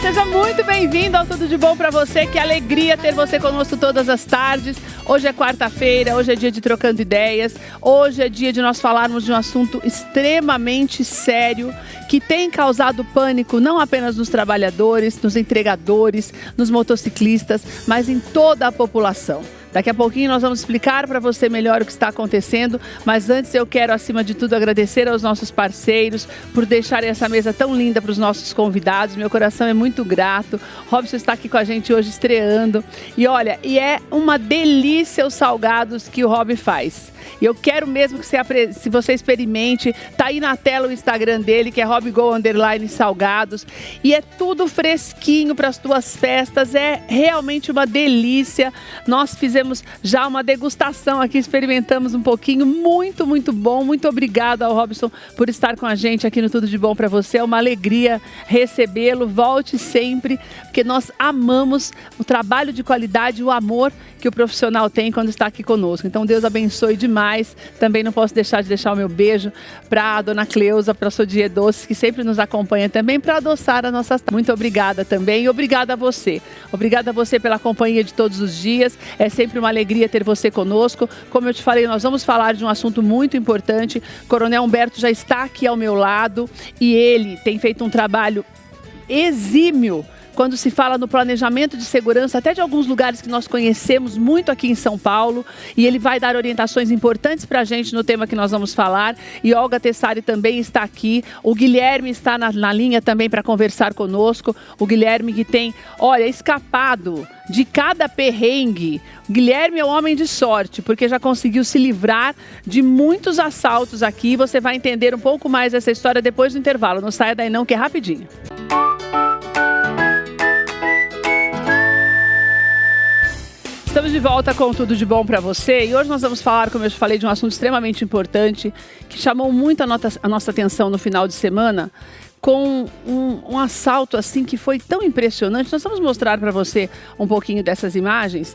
seja muito bem-vindo ao Tudo de Bom para você. Que alegria ter você conosco todas as tardes. Hoje é quarta-feira, hoje é dia de Trocando Ideias. Hoje é dia de nós falarmos de um assunto extremamente sério que tem causado pânico não apenas nos trabalhadores, nos entregadores, nos motociclistas, mas em toda a população. Daqui a pouquinho nós vamos explicar para você melhor o que está acontecendo, mas antes eu quero, acima de tudo, agradecer aos nossos parceiros por deixarem essa mesa tão linda para os nossos convidados. Meu coração é muito grato. Robson está aqui com a gente hoje estreando. E olha, é uma delícia os salgados que o Rob faz. E eu quero mesmo que você experimente. Tá aí na tela o Instagram dele, que é RobGo_Salgados. E é tudo fresquinho para as tuas festas. É realmente uma delícia. Nós fizemos já uma degustação aqui, experimentamos um pouquinho. Muito, muito bom. Muito obrigada ao Robson por estar com a gente aqui no Tudo de Bom para você. É uma alegria recebê-lo. Volte sempre, porque nós amamos o trabalho de qualidade, o amor que o profissional tem quando está aqui conosco. Então Deus abençoe demais. Também não posso deixar de deixar o meu beijo para a dona Cleusa, para a Sodier Doces, que sempre nos acompanha também para adoçar a nossa tarde. Muito obrigada também e obrigada a você. Obrigada a você pela companhia de todos os dias. É sempre uma alegria ter você conosco. Como eu te falei, nós vamos falar de um assunto muito importante. O Coronel Humberto já está aqui ao meu lado e ele tem feito um trabalho exímio quando se fala no planejamento de segurança, até de alguns lugares que nós conhecemos muito aqui em São Paulo, e ele vai dar orientações importantes para a gente no tema que nós vamos falar. E Olga Tessari também está aqui, o Guilherme está na linha também para conversar conosco, o Guilherme que tem, olha, escapado de cada perrengue. O Guilherme é um homem de sorte, porque já conseguiu se livrar de muitos assaltos aqui. Você vai entender um pouco mais essa história depois do intervalo. Não saia daí não, que é rapidinho. Estamos de volta com Tudo de Bom para você e hoje nós vamos falar, como eu te falei, de um assunto extremamente importante que chamou muito a nossa atenção no final de semana, com um assalto assim que foi tão impressionante. Nós vamos mostrar para você um pouquinho dessas imagens.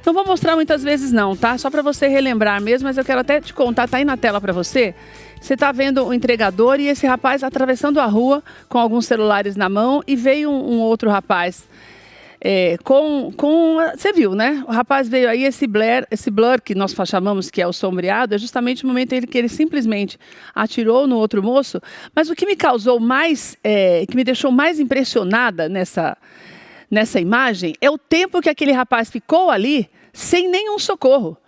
Não vou mostrar muitas vezes não, tá? Só para você relembrar mesmo, mas eu quero até te contar, tá aí na tela para você. Você está vendo o entregador e esse rapaz atravessando a rua com alguns celulares na mão e veio um outro rapaz. Você viu, né? O rapaz veio aí, esse blur que nós chamamos que é o sombreado, é justamente o momento em que ele simplesmente atirou no outro moço. Mas o que me causou mais, que me deixou mais impressionada nessa imagem é o tempo que aquele rapaz ficou ali sem nenhum socorro.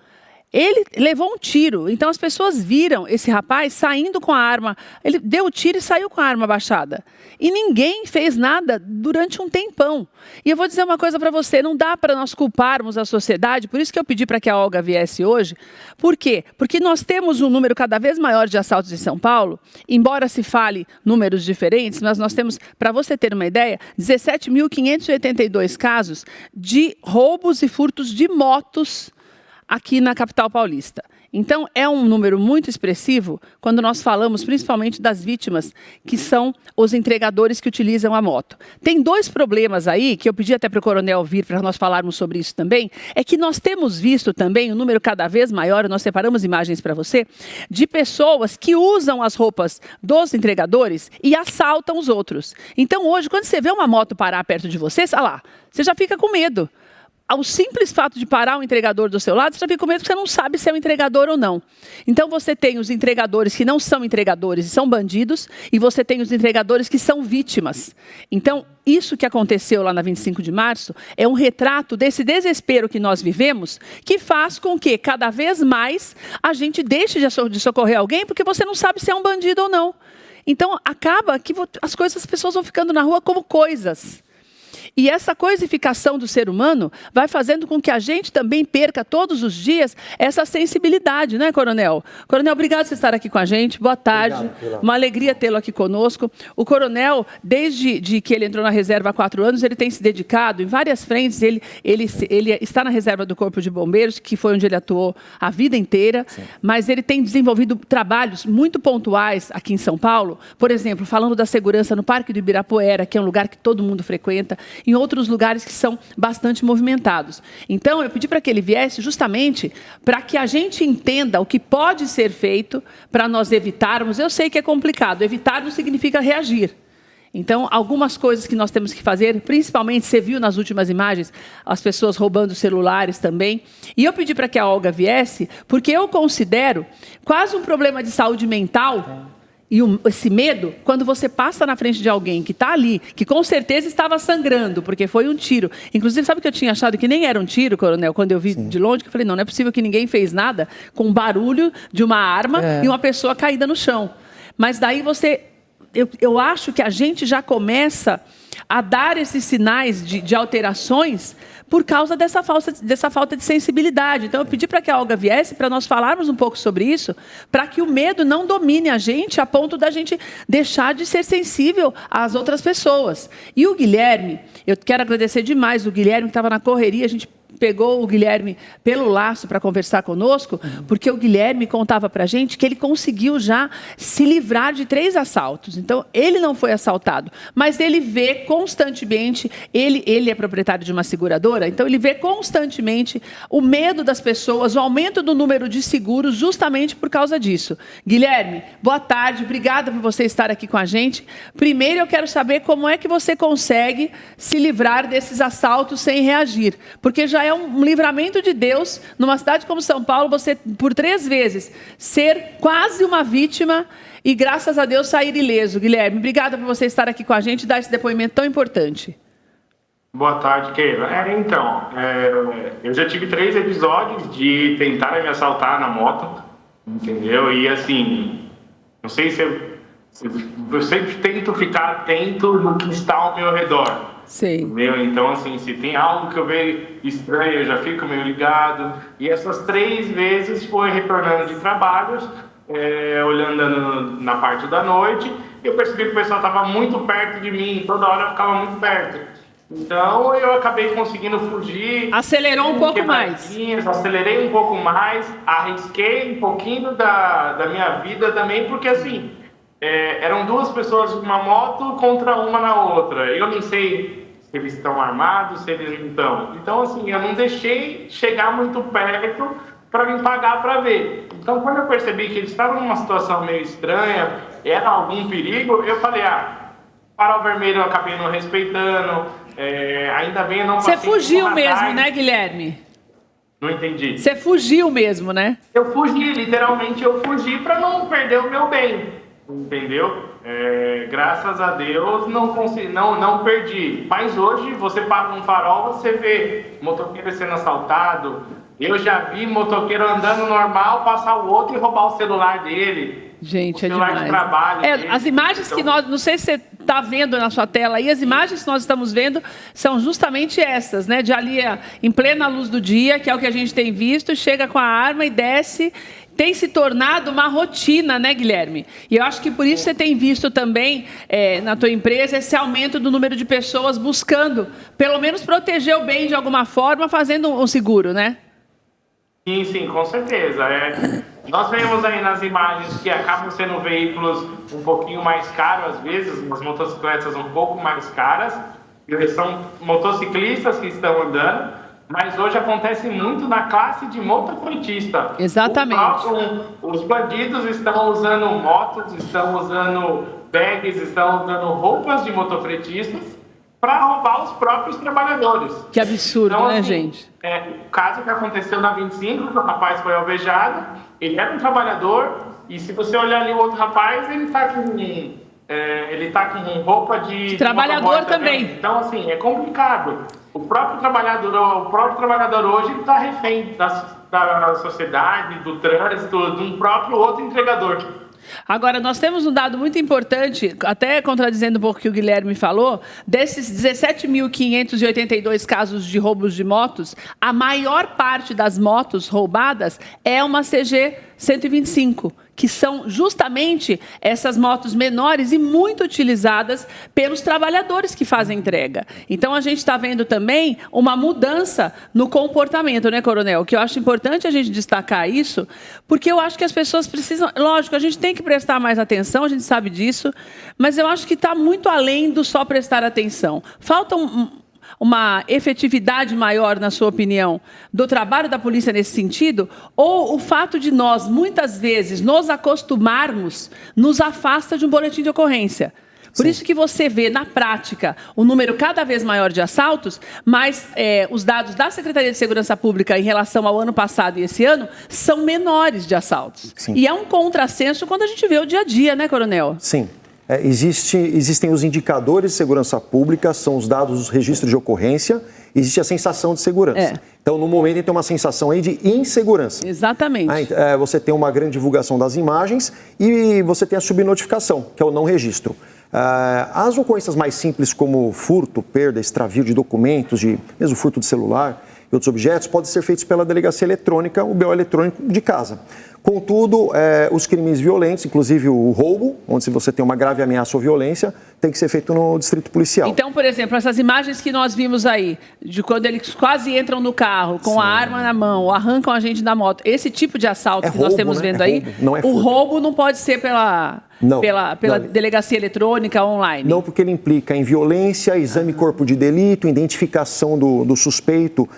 Ele levou um tiro, então as pessoas viram esse rapaz saindo com a arma, ele deu o tiro e saiu com a arma baixada. E ninguém fez nada durante um tempão. E eu vou dizer uma coisa para você, não dá para nós culparmos a sociedade, por isso que eu pedi para que a Olga viesse hoje. Por quê? Porque nós temos um número cada vez maior de assaltos em São Paulo, embora se fale números diferentes, mas nós temos, para você ter uma ideia, 17.582 casos de roubos e furtos de motos aqui na capital paulista. Então, é um número muito expressivo quando nós falamos principalmente das vítimas, que são os entregadores que utilizam a moto. Tem dois problemas aí, que eu pedi até para o Coronel vir para nós falarmos sobre isso também, é que nós temos visto também um número cada vez maior, nós separamos imagens para você, de pessoas que usam as roupas dos entregadores e assaltam os outros. Então, hoje, quando você vê uma moto parar perto de você, olha lá, você já fica com medo. Ao simples fato de parar o entregador do seu lado, você já fica com medo que você não sabe se é um entregador ou não. Então você tem os entregadores que não são entregadores e são bandidos, e você tem os entregadores que são vítimas. Então, isso que aconteceu lá na 25 de março é um retrato desse desespero que nós vivemos, que faz com que cada vez mais a gente deixe de socorrer alguém, porque você não sabe se é um bandido ou não. Então acaba que as pessoas vão ficando na rua como coisas. E essa coisificação do ser humano vai fazendo com que a gente também perca todos os dias essa sensibilidade, né, Coronel? Coronel, obrigado por estar aqui com a gente. Boa tarde. Obrigado. Uma alegria tê-lo aqui conosco. O Coronel, desde que ele entrou na reserva há 4 anos, ele tem se dedicado em várias frentes. Ele está na reserva do Corpo de Bombeiros, que foi onde ele atuou a vida inteira. Sim. Mas ele tem desenvolvido trabalhos muito pontuais aqui em São Paulo. Por exemplo, falando da segurança no Parque do Ibirapuera, que é um lugar que todo mundo frequenta, em outros lugares que são bastante movimentados. Então, eu pedi para que ele viesse justamente para que a gente entenda o que pode ser feito para nós evitarmos. Eu sei que é complicado, evitar não significa reagir. Então, algumas coisas que nós temos que fazer, principalmente, você viu nas últimas imagens, as pessoas roubando celulares também. E eu pedi para que a Olga viesse, porque eu considero quase um problema de saúde mental e esse medo, quando você passa na frente de alguém que está ali, que com certeza estava sangrando, porque foi um tiro. Inclusive, sabe que eu tinha achado que nem era um tiro, coronel, quando eu vi de longe, que eu falei, não é possível que ninguém fez nada com o barulho de uma arma e uma pessoa caída no chão. Mas daí eu acho que a gente já começa a dar esses sinais de alterações por causa dessa falta de sensibilidade. Então, eu pedi para que a Olga viesse para nós falarmos um pouco sobre isso, para que o medo não domine a gente a ponto da gente deixar de ser sensível às outras pessoas. E o Guilherme, eu quero agradecer demais o Guilherme, que estava na correria, a gente pegou o Guilherme pelo laço para conversar conosco, porque o Guilherme contava para a gente que ele conseguiu já se livrar de 3 assaltos. Então, ele não foi assaltado, mas ele vê constantemente, ele é proprietário de uma seguradora, então ele vê constantemente o medo das pessoas, o aumento do número de seguros, justamente por causa disso. Guilherme, boa tarde, obrigada por você estar aqui com a gente. Primeiro, eu quero saber como é que você consegue se livrar desses assaltos sem reagir, porque já é um livramento de Deus, numa cidade como São Paulo, você, por 3 vezes, ser quase uma vítima e, graças a Deus, sair ileso. Guilherme, obrigada por você estar aqui com a gente e dar esse depoimento tão importante. Boa tarde, Keila. Eu já tive 3 episódios de tentarem me assaltar na moto, entendeu? E, assim, não sei se eu sempre tento ficar atento no que está ao meu redor. Sim. Entendeu? Então, assim, se tem algo que eu vejo estranho, eu já fico meio ligado. E essas 3 vezes foi retornando de trabalhos, olhando na parte da noite, eu percebi que o pessoal estava muito perto de mim, toda hora eu ficava muito perto. Então, eu acabei conseguindo fugir. Acelerou um pouco mais. Acelerei um pouco mais, arrisquei um pouquinho da minha vida também, porque, assim, eram 2 pessoas em uma moto contra uma na outra. Eu não sei se eles estão armados, se eles não estão. Então, assim, eu não deixei chegar muito perto para me pagar para ver. Então, quando eu percebi que eles estavam numa situação meio estranha, era algum perigo, eu falei, farol vermelho eu acabei não respeitando, ainda bem eu não passei. Você fugiu mesmo, né, Guilherme? Não entendi. Você fugiu mesmo, né? Eu fugi, literalmente eu fugi para não perder o meu bem. Entendeu? Graças a Deus não perdi. Mas hoje você paga um farol, você vê motoqueiro sendo assaltado. Eu já vi motoqueiro andando normal, passar o outro e roubar o celular dele. Gente, o celular demais. De trabalho dele. As imagens que nós, não sei se você está vendo na sua tela aí, as imagens que nós estamos vendo são justamente essas, né? De ali em plena luz do dia, que é o que a gente tem visto, chega com a arma e desce. Tem se tornado uma rotina, né, Guilherme? E eu acho que por isso você tem visto também na tua empresa esse aumento do número de pessoas buscando, pelo menos proteger o bem de alguma forma, fazendo um seguro, né? Sim, com certeza. Nós vemos aí nas imagens que acabam sendo veículos um pouquinho mais caros, às vezes, umas motocicletas um pouco mais caras, são motociclistas que estão andando. Mas hoje acontece muito na classe de motofretista. Exatamente. Os bandidos estão usando motos, estão usando bags, estão usando roupas de motofretistas para roubar os próprios trabalhadores. Que absurdo, então, né, assim, gente? O caso que aconteceu na 25, que o rapaz foi alvejado, ele era um trabalhador, e se você olhar ali o outro rapaz, ele está com roupa de trabalhador também. Então, assim, é complicado. O próprio trabalhador hoje está refém da sociedade, do trânsito, de um próprio outro entregador. Agora, nós temos um dado muito importante, até contradizendo um pouco o que o Guilherme falou, desses 17.582 casos de roubos de motos, a maior parte das motos roubadas é uma CG 125, que são justamente essas motos menores e muito utilizadas pelos trabalhadores que fazem entrega. Então, a gente está vendo também uma mudança no comportamento, né, Coronel? Que eu acho importante a gente destacar isso, porque eu acho que as pessoas precisam... Lógico, a gente tem que prestar mais atenção, a gente sabe disso, mas eu acho que está muito além do só prestar atenção. Falta uma efetividade maior, na sua opinião, do trabalho da polícia nesse sentido? Ou o fato de nós, muitas vezes, nos acostumarmos, nos afasta de um boletim de ocorrência? Por isso que você vê, na prática, um número cada vez maior de assaltos, mas os dados da Secretaria de Segurança Pública em relação ao ano passado e esse ano são menores de assaltos. Sim. E é um contrassenso quando a gente vê o dia a dia, né, Coronel? Sim. Existem os indicadores de segurança pública, são os dados dos registros de ocorrência, existe a sensação de segurança. Então, no momento, tem uma sensação aí de insegurança. Exatamente. Você tem uma grande divulgação das imagens e você tem a subnotificação, que é o não registro. As ocorrências mais simples, como furto, perda, extravio de documentos, mesmo furto de celular e outros objetos, podem ser feitos pela delegacia eletrônica, o BO eletrônico de casa. Contudo, os crimes violentos, inclusive o roubo, onde se você tem uma grave ameaça ou violência, tem que ser feito no distrito policial. Então, por exemplo, essas imagens que nós vimos aí, de quando eles quase entram no carro com a arma na mão, ou arrancam a gente da moto, esse tipo de assalto que nós temos vendo aí, o roubo não pode ser pela delegacia eletrônica online? Não, porque ele implica em violência, exame corpo de delito, identificação do suspeito.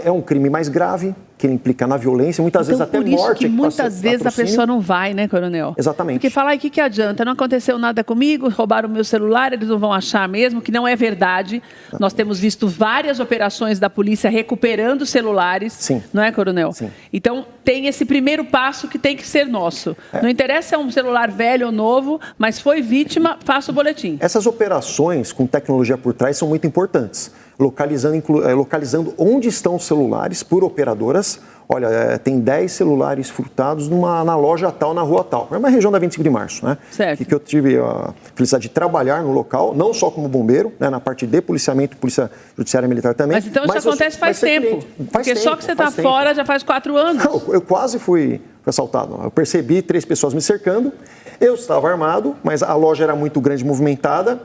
É um crime mais grave, que ele implica na violência, muitas vezes até morte. Por isso que muitas vezes a pessoa não vai, né, Coronel? Exatamente. Porque falar, o que adianta? Não aconteceu nada comigo, roubaram o meu celular, eles não vão achar mesmo, que não é verdade. Exatamente. Nós temos visto várias operações da polícia recuperando celulares, Sim. Não é, Coronel? Sim. Então, tem esse primeiro passo que tem que ser nosso. Não interessa se é um celular velho ou novo, mas foi vítima, faça o boletim. Essas operações com tecnologia por trás são muito importantes. Localizando onde estão os celulares por operadoras. Olha, tem 10 celulares furtados na loja tal, na rua tal. É uma região da 25 de março, né? Certo. Que eu tive a felicidade de trabalhar no local, não só como bombeiro, né, na parte de policiamento, polícia judiciária militar também. Mas então isso acontece faz tempo. Porque só que você está fora já faz 4 anos. Não, eu quase fui assaltado. Eu percebi 3 pessoas me cercando, eu estava armado, mas a loja era muito grande, movimentada.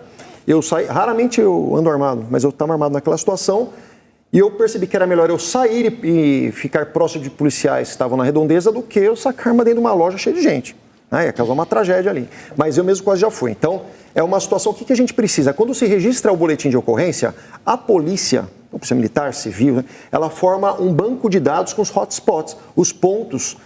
Eu saí, raramente eu ando armado, mas eu estava armado naquela situação e eu percebi que era melhor eu sair e ficar próximo de policiais que estavam na redondeza do que eu sacar arma dentro de uma loja cheia de gente. Ia causar uma tragédia ali. Mas eu mesmo quase já fui. Então, é uma situação, o que a gente precisa? Quando se registra o boletim de ocorrência, a polícia militar, civil, né, ela forma um banco de dados com os hotspots, os pontos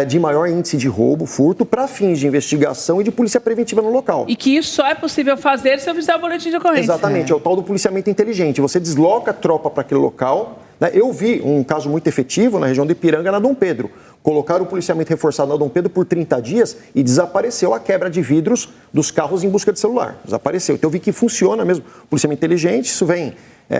de maior índice de roubo, furto, para fins de investigação e de polícia preventiva no local. E que isso só é possível fazer se eu fizer o boletim de ocorrência. Exatamente, é o tal do policiamento inteligente. Você desloca a tropa para aquele local. Né? Eu vi um caso muito efetivo na região de Ipiranga, na Dom Pedro. Colocaram o policiamento reforçado na Dom Pedro por 30 dias e desapareceu a quebra de vidros dos carros em busca de celular. Desapareceu. Então eu vi que funciona mesmo. Policiamento inteligente, isso vem...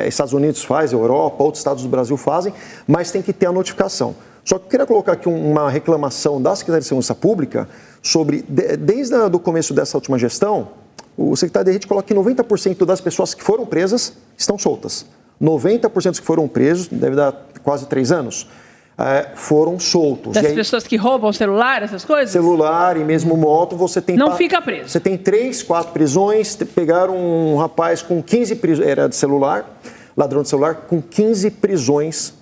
Estados Unidos faz, Europa, outros estados do Brasil fazem, mas tem que ter a notificação. Só que eu queria colocar aqui uma reclamação da Secretaria de Segurança Pública sobre, desde o começo dessa última gestão, o secretário de rede coloca que 90% das pessoas que foram presas estão soltas. 90% dos que foram presos, deve dar quase 3 anos, foram soltos. Das pessoas que roubam celular, essas coisas? Celular e mesmo moto, você tem... Não fica preso. Você tem 3, 4 prisões, pegaram um rapaz com 15 prisões, era de celular, ladrão de celular, com 15 prisões,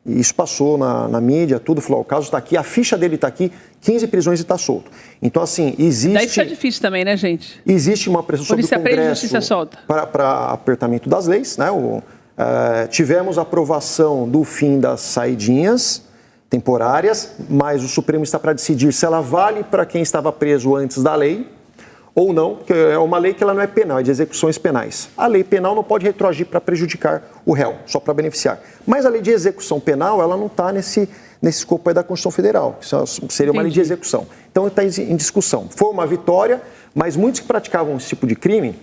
e isso passou na mídia, tudo, falou, o caso está aqui, a ficha dele está aqui, 15 prisões e está solto. Então, assim, existe... Daí fica difícil também, né, gente? Existe uma pressão sobre o Congresso para apertamento das leis, né, tivemos a aprovação do fim das saidinhas temporárias, mas o Supremo está para decidir se ela vale para quem estava preso antes da lei ou não, porque é uma lei que ela não é penal, é de execuções penais. A lei penal não pode retroagir para prejudicar o réu, só para beneficiar. Mas a lei de execução penal, ela não está nesse escopo aí da Constituição Federal, que seria uma lei de execução. Então está em discussão. Foi uma vitória, mas muitos que praticavam esse tipo de crime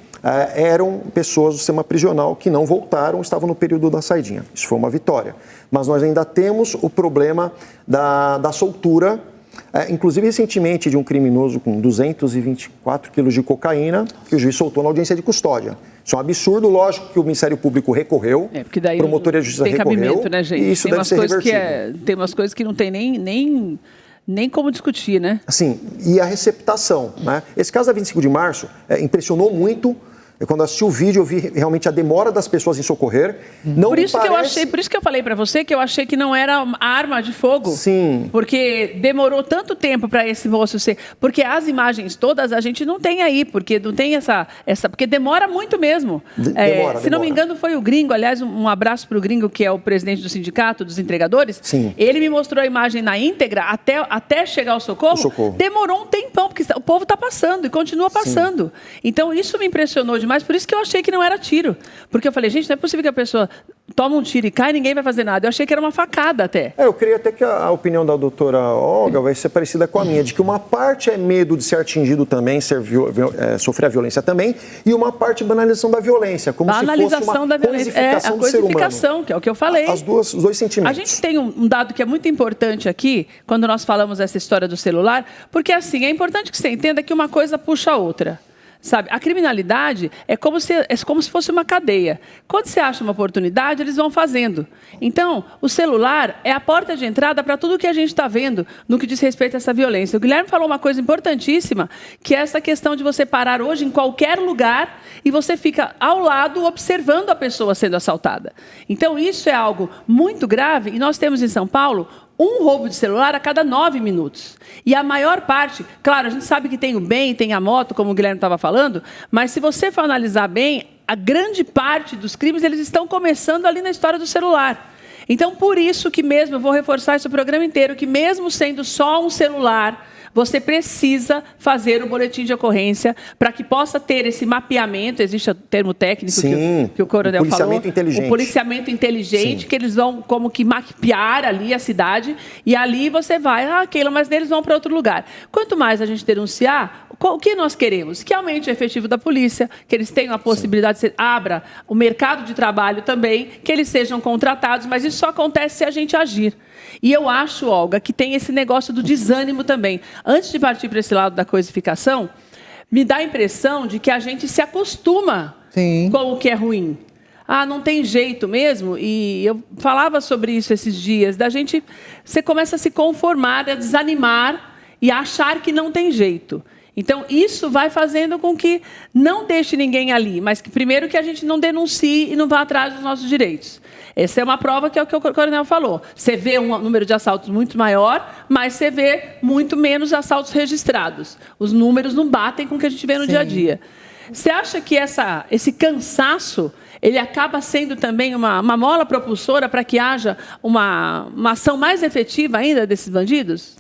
eram pessoas do sistema prisional que não voltaram, estavam no período da saidinha. Isso foi uma vitória. Mas nós ainda temos o problema da soltura, inclusive recentemente de um criminoso com 224 quilos de cocaína, que o juiz soltou na audiência de custódia. Isso é um absurdo, lógico que o Ministério Público recorreu, porque daí Promotoria de Justiça tem recorreu, cabimento, né, gente? E isso deve ser revertido. Tem umas coisas que não tem nem como discutir, né? Assim, e a receptação, né? Esse caso da 25 de março impressionou muito Quando assisti o vídeo, eu vi realmente a demora das pessoas em socorrer. Não por isso que eu falei para você que eu achei que não era arma de fogo. Sim. Porque demorou tanto tempo para esse moço ser... Porque as imagens todas a gente não tem aí, porque não tem essa porque demora muito mesmo. Se não me engano, foi o Gringo, aliás, um abraço para o Gringo, que é o presidente do sindicato dos entregadores. Sim. Ele me mostrou a imagem na íntegra até chegar ao socorro. Demorou um tempão, porque o povo está passando e continua passando. Sim. Então, isso me impressionou demais, por isso que eu achei que não era tiro. Porque eu falei, gente, não é possível que a pessoa toma um tiro e cai e ninguém vai fazer nada. Eu achei que era uma facada até. Eu creio até que a opinião da doutora Olga vai ser parecida com a minha, de que uma parte é medo de ser atingido também, sofrer a violência também, e uma parte banalização da violência, como se fosse uma coisificação do ser humano. Coisificação, que é o que eu falei. Os dois sentimentos. A gente tem um dado que é muito importante aqui, quando nós falamos essa história do celular, porque assim, é importante que você entenda que uma coisa puxa a outra. Sabe, a criminalidade é como se fosse uma cadeia. Quando você acha uma oportunidade, eles vão fazendo. Então, o celular é a porta de entrada para tudo que a gente está vendo no que diz respeito a essa violência. O Guilherme falou uma coisa importantíssima, que é essa questão de você parar hoje em qualquer lugar e você fica ao lado observando a pessoa sendo assaltada. Então, isso é algo muito grave e nós temos em São Paulo um roubo de celular a cada 9 minutos. E a maior parte, claro, a gente sabe que tem o bem, tem a moto, como o Guilherme estava falando, mas se você for analisar bem, a grande parte dos crimes eles estão começando ali na história do celular. Então, por isso que mesmo, eu vou reforçar isso o programa inteiro, que mesmo sendo só um celular, você precisa fazer o boletim de ocorrência para que possa ter esse mapeamento, existe o termo técnico que o coronel falou, o policiamento inteligente, que eles vão como que mapear ali a cidade, e ali você vai, Keila, mas eles vão para outro lugar. Quanto mais a gente denunciar, o que nós queremos? Que aumente o efetivo da polícia, que eles tenham a possibilidade de abra o mercado de trabalho também, que eles sejam contratados, mas isso só acontece se a gente agir. E eu acho, Olga, que tem esse negócio do desânimo também. Antes de partir para esse lado da coisificação, me dá a impressão de que a gente se acostuma com o que é ruim. Não tem jeito mesmo. E eu falava sobre isso esses dias. Você começa a se conformar, a desanimar e a achar que não tem jeito. Então, isso vai fazendo com que não deixe ninguém ali, mas que primeiro que a gente não denuncie e não vá atrás dos nossos direitos. Essa é uma prova que é o que o coronel falou. Você vê um número de assaltos muito maior, mas você vê muito menos assaltos registrados. Os números não batem com o que a gente vê no dia a dia. Você acha que esse cansaço ele acaba sendo também uma mola propulsora para que haja uma ação mais efetiva ainda desses bandidos?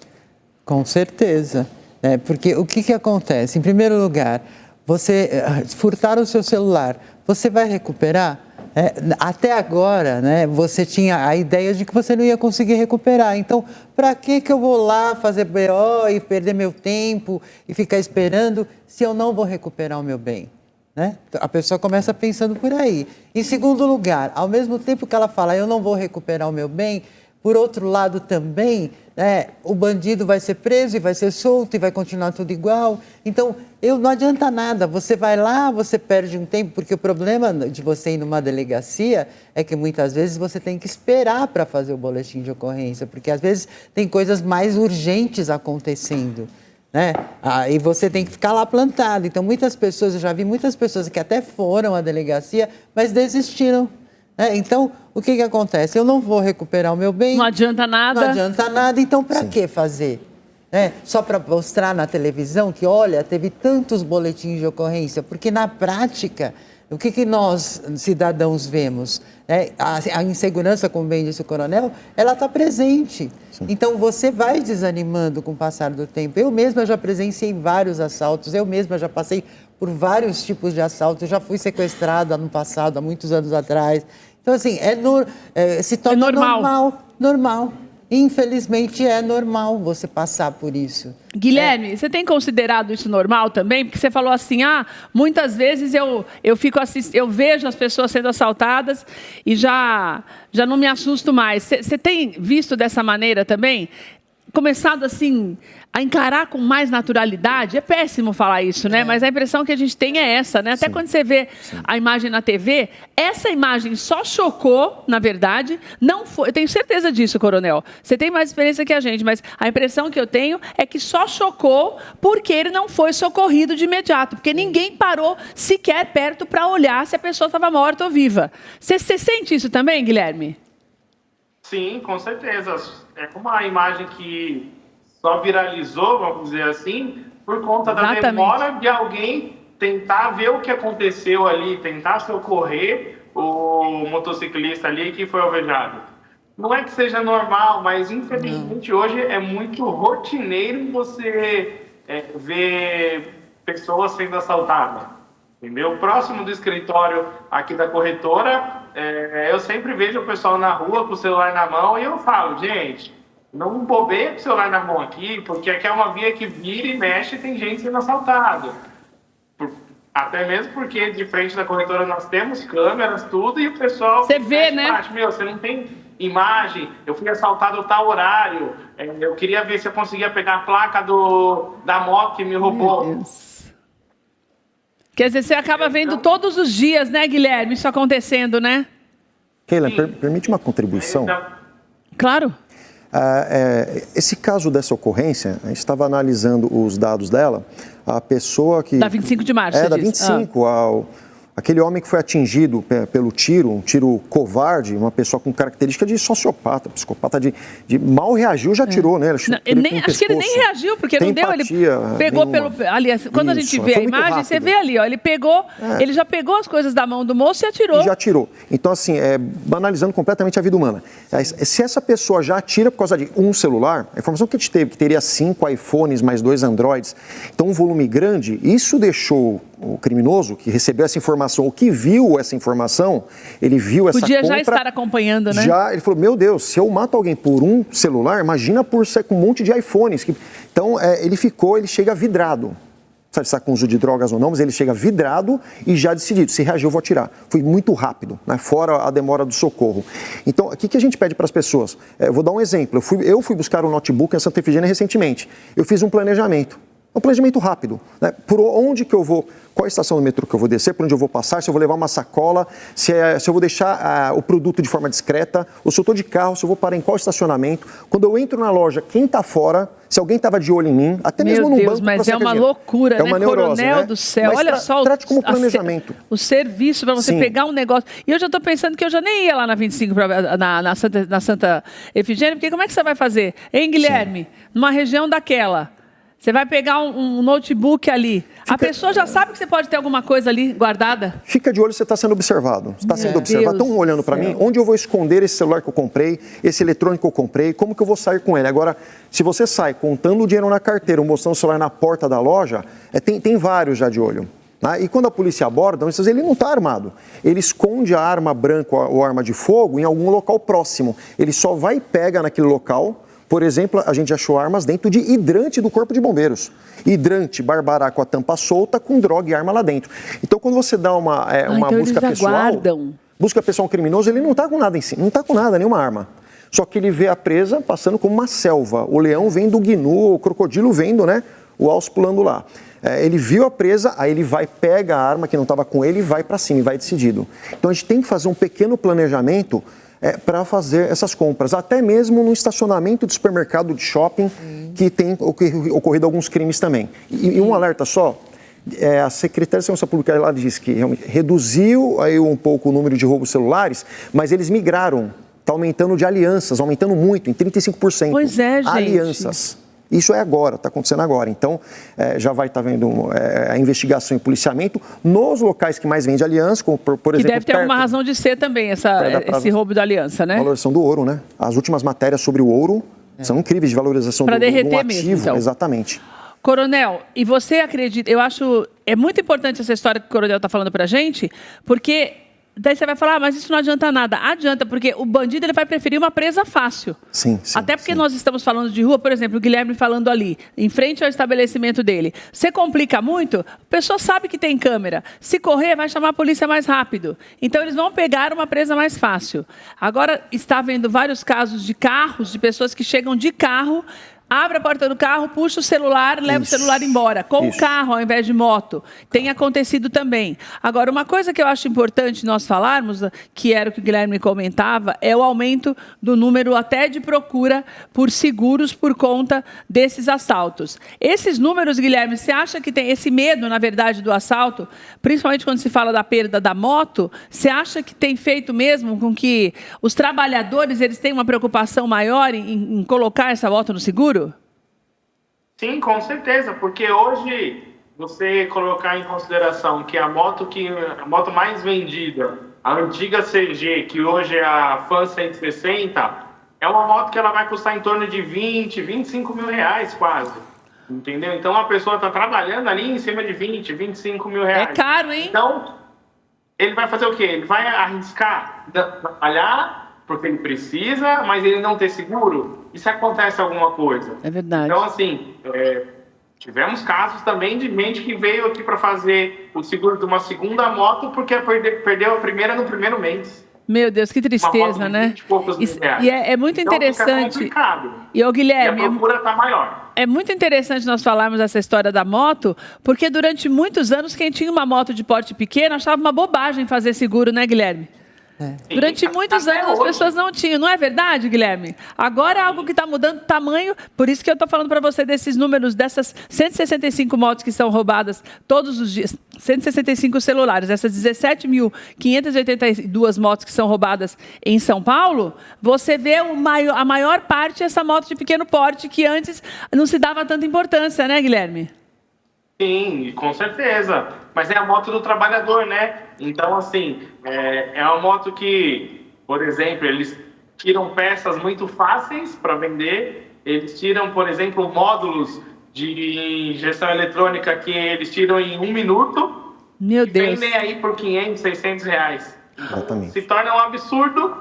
Com certeza. Porque o que acontece? Em primeiro lugar, você furtar o seu celular, você vai recuperar? Até agora, você tinha a ideia de que você não ia conseguir recuperar. Então, para que eu vou lá fazer BO e perder meu tempo e ficar esperando se eu não vou recuperar o meu bem? A pessoa começa pensando por aí. Em segundo lugar, ao mesmo tempo que ela fala, eu não vou recuperar o meu bem, por outro lado também, o bandido vai ser preso e vai ser solto e vai continuar tudo igual. Então, não adianta nada. Você vai lá, você perde um tempo, porque o problema de você ir numa delegacia é que muitas vezes você tem que esperar para fazer o boletim de ocorrência, porque às vezes tem coisas mais urgentes acontecendo. E você tem que ficar lá plantado. Então, muitas pessoas, eu já vi muitas pessoas que até foram à delegacia, mas desistiram. Então, o que acontece? Eu não vou recuperar o meu bem. Não adianta nada. Não adianta nada, então para que fazer? Só para mostrar na televisão que, olha, teve tantos boletins de ocorrência, porque na prática, o que nós, cidadãos, vemos? A insegurança, como bem disse o coronel, ela está presente. Sim. Então, você vai desanimando com o passar do tempo. Eu mesma já presenciei vários assaltos, eu mesma já passei por vários tipos de assaltos, eu já fui sequestrada no passado, há muitos anos atrás. Então, assim, se torna normal. Infelizmente, é normal você passar por isso. Guilherme, você tem considerado isso normal também? Porque você falou assim, muitas vezes eu vejo as pessoas sendo assaltadas e já não me assusto mais. Você tem visto dessa maneira também? começado assim a encarar com mais naturalidade. É péssimo falar isso, né? Mas a impressão que a gente tem é essa, né? Até quando você vê a imagem na TV, essa imagem só chocou, na verdade, não foi. Eu tenho certeza disso, coronel. Você tem mais experiência que a gente, mas a impressão que eu tenho é que só chocou porque ele não foi socorrido de imediato, porque ninguém parou sequer perto para olhar se a pessoa estava morta ou viva. Você sente isso também, Guilherme? Sim, com certeza. É uma imagem que só viralizou, vamos dizer assim, por conta da demora de alguém tentar ver o que aconteceu ali, tentar socorrer o motociclista ali que foi alvejado. Não é que seja normal, mas infelizmente hoje é muito rotineiro você ver pessoas sendo assaltadas. Entendeu? Próximo do escritório aqui da corretora, eu sempre vejo o pessoal na rua com o celular na mão e eu falo, gente, não bobeia com o celular na mão aqui, porque aqui é uma via que vira e mexe e tem gente sendo assaltada. Até mesmo porque de frente da corretora nós temos câmeras, tudo, e o pessoal... Você vê, né? Meu, você não tem imagem, eu fui assaltado tal horário, eu queria ver se eu conseguia pegar a placa da moto que me roubou. Meu Deus. Quer dizer, você acaba vendo todos os dias, né, Guilherme, isso acontecendo, né? Keila, permite uma contribuição? Claro. Esse caso dessa ocorrência, a gente estava analisando os dados dela, a pessoa que... Da 25 de março, da 25, aquele homem que foi atingido pelo tiro, um tiro covarde, uma pessoa com característica de sociopata, psicopata, de mal reagiu, já atirou, né? Acho que ele nem reagiu, porque não deu, ele pegou nenhuma. Aliás, quando a gente vê a imagem, rápido. Você vê ali, ó, ele pegou, ele já pegou as coisas da mão do moço e atirou. E já atirou. Então, assim, banalizando completamente a vida humana. Se essa pessoa já atira por causa de um celular, a informação que a gente teve, que teria 5 iPhones mais 2 Androids, então um volume grande, isso deixou o criminoso que recebeu essa informação, ou que viu essa informação, ele viu essa Podia já estar acompanhando, né? Ele falou, meu Deus, se eu mato alguém por um celular, imagina por ser com um monte de iPhones. Então, ele chega vidrado. Sabe se está com uso de drogas ou não, mas ele chega vidrado e já decidido, se reagir eu vou atirar. Foi muito rápido, né? Fora a demora do socorro. Então, o que a gente pede para as pessoas? Eu vou dar um exemplo. Eu fui buscar um notebook em Santa Efigênia recentemente. Eu fiz um planejamento rápido, né? Por onde que eu vou, qual a estação do metrô que eu vou descer, por onde eu vou passar, se eu vou levar uma sacola, se eu vou deixar o produto de forma discreta, ou se eu estou de carro, se eu vou parar em qual estacionamento. Quando eu entro na loja, quem está fora, se alguém estava de olho em mim, até mesmo no banco. Mas é uma loucura, é uma né? Neurose, Coronel né? do céu, mas olha só trate como planejamento. O serviço para você pegar um negócio. E eu já estou pensando que eu já nem ia lá na 25, na Santa Efigênia, porque como é que você vai fazer? Hein, Guilherme? Numa região daquela. Você vai pegar um notebook ali. A pessoa já sabe que você pode ter alguma coisa ali guardada. Fica de olho, você está sendo observado. Você está sendo observado. Estão olhando para mim. Onde eu vou esconder esse celular que eu comprei, esse eletrônico que eu comprei, como que eu vou sair com ele? Agora, se você sai contando o dinheiro na carteira, mostrando o celular na porta da loja, tem vários já de olho. E quando a polícia aborda, ele não está armado. Ele esconde a arma branca ou arma de fogo em algum local próximo. Ele só vai e pega naquele local. Por exemplo, a gente achou armas dentro de hidrante do Corpo de Bombeiros. Hidrante, barbará com a tampa solta, com droga e arma lá dentro. Então, quando você dá uma então busca pessoal, busca pessoal um criminoso, ele não está com nada em si, não está com nada, nenhuma arma. Só que ele vê a presa passando como uma selva. O leão vem do gnu, o crocodilo vendo, né? O alce pulando lá. Ele viu a presa, aí ele vai, pega a arma que não estava com ele e vai para cima, e vai decidido. Então, a gente tem que fazer um pequeno planejamento para fazer essas compras, até mesmo no estacionamento de supermercado, de shopping, que tem ocorrido alguns crimes também. E um alerta só, a Secretaria de Segurança Pública ela diz que reduziu aí um pouco o número de roubos celulares, mas eles migraram, está aumentando de alianças, aumentando muito, em 35%. Pois é, gente. Alianças. Isso é agora, está acontecendo agora. Então, já vai estar vendo a investigação e policiamento nos locais que mais vende aliança, como por exemplo... Que deve ter alguma razão de ser também esse roubo da aliança, né? Valorização do ouro, né? As últimas matérias sobre o ouro são incríveis de valorização do ativo. Mesmo, então. Exatamente. Coronel, e você acredita... Eu acho... É muito importante essa história que o Coronel está falando para a gente, porque... Daí você vai falar, mas isso não adianta nada. Adianta, porque o bandido ele vai preferir uma presa fácil. Sim. Até porque nós estamos falando de rua, por exemplo, o Guilherme falando ali, em frente ao estabelecimento dele. Você complica muito, a pessoa sabe que tem câmera. Se correr, vai chamar a polícia mais rápido. Então, eles vão pegar uma presa mais fácil. Agora, está havendo vários casos de carros, de pessoas que chegam de carro, Abre a porta do carro, puxa o celular, leva o celular embora. Com o carro, ao invés de moto. Tem acontecido também. Agora, uma coisa que eu acho importante nós falarmos, que era o que o Guilherme comentava, é o aumento do número até de procura por seguros por conta desses assaltos. Esses números, Guilherme, você acha que tem esse medo, na verdade, do assalto, principalmente quando se fala da perda da moto, você acha que tem feito mesmo com que os trabalhadores eles tenham uma preocupação maior em colocar essa moto no seguro? Sim, com certeza, porque hoje você colocar em consideração que a moto mais vendida, a antiga CG, que hoje é a Fan 160, é uma moto que ela vai custar em torno de 20, 25 mil reais quase, entendeu? Então a pessoa está trabalhando ali em cima de 20, 25 mil reais. É caro, hein? Então, ele vai fazer o quê? Ele vai arriscar trabalhar porque ele precisa, mas ele não ter seguro? E se acontece alguma coisa? É verdade. Então, assim, tivemos casos também de gente que veio aqui para fazer o seguro de uma segunda moto porque perdeu a primeira no primeiro mês. Meu Deus, que tristeza, né? E é muito então, interessante. Fica complicado. E o Guilherme, e a procura está maior. É muito interessante nós falarmos essa história da moto, porque durante muitos anos quem tinha uma moto de porte pequeno achava uma bobagem fazer seguro, né, Guilherme? Durante muitos anos as pessoas não tinham, não é verdade, Guilherme? Agora é algo que está mudando de tamanho, por isso que eu estou falando para você desses números, dessas 165 motos que são roubadas todos os dias, 165 celulares, essas 17.582 motos que são roubadas em São Paulo, você vê a maior parte essa moto de pequeno porte que antes não se dava tanta importância, né, Guilherme? Sim, com certeza. Mas é a moto do trabalhador, né? Então, assim, é uma moto que, por exemplo, eles tiram peças muito fáceis para vender. Eles tiram, por exemplo, módulos de injeção eletrônica que eles tiram em 1 minuto. Meu Deus. E vendem aí por 500, 600 reais. Exatamente. Se torna um absurdo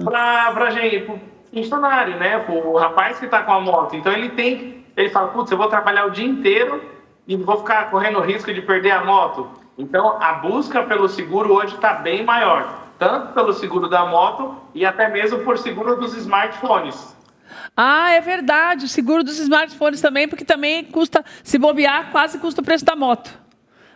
para gente, pro funcionário, né? Pro rapaz que está com a moto. Então, ele fala, putz, eu vou trabalhar o dia inteiro e vou ficar correndo o risco de perder a moto. Então, a busca pelo seguro hoje está bem maior. Tanto pelo seguro da moto e até mesmo por seguro dos smartphones. Ah, é verdade. O seguro dos smartphones também, porque também custa, se bobear, quase custa o preço da moto.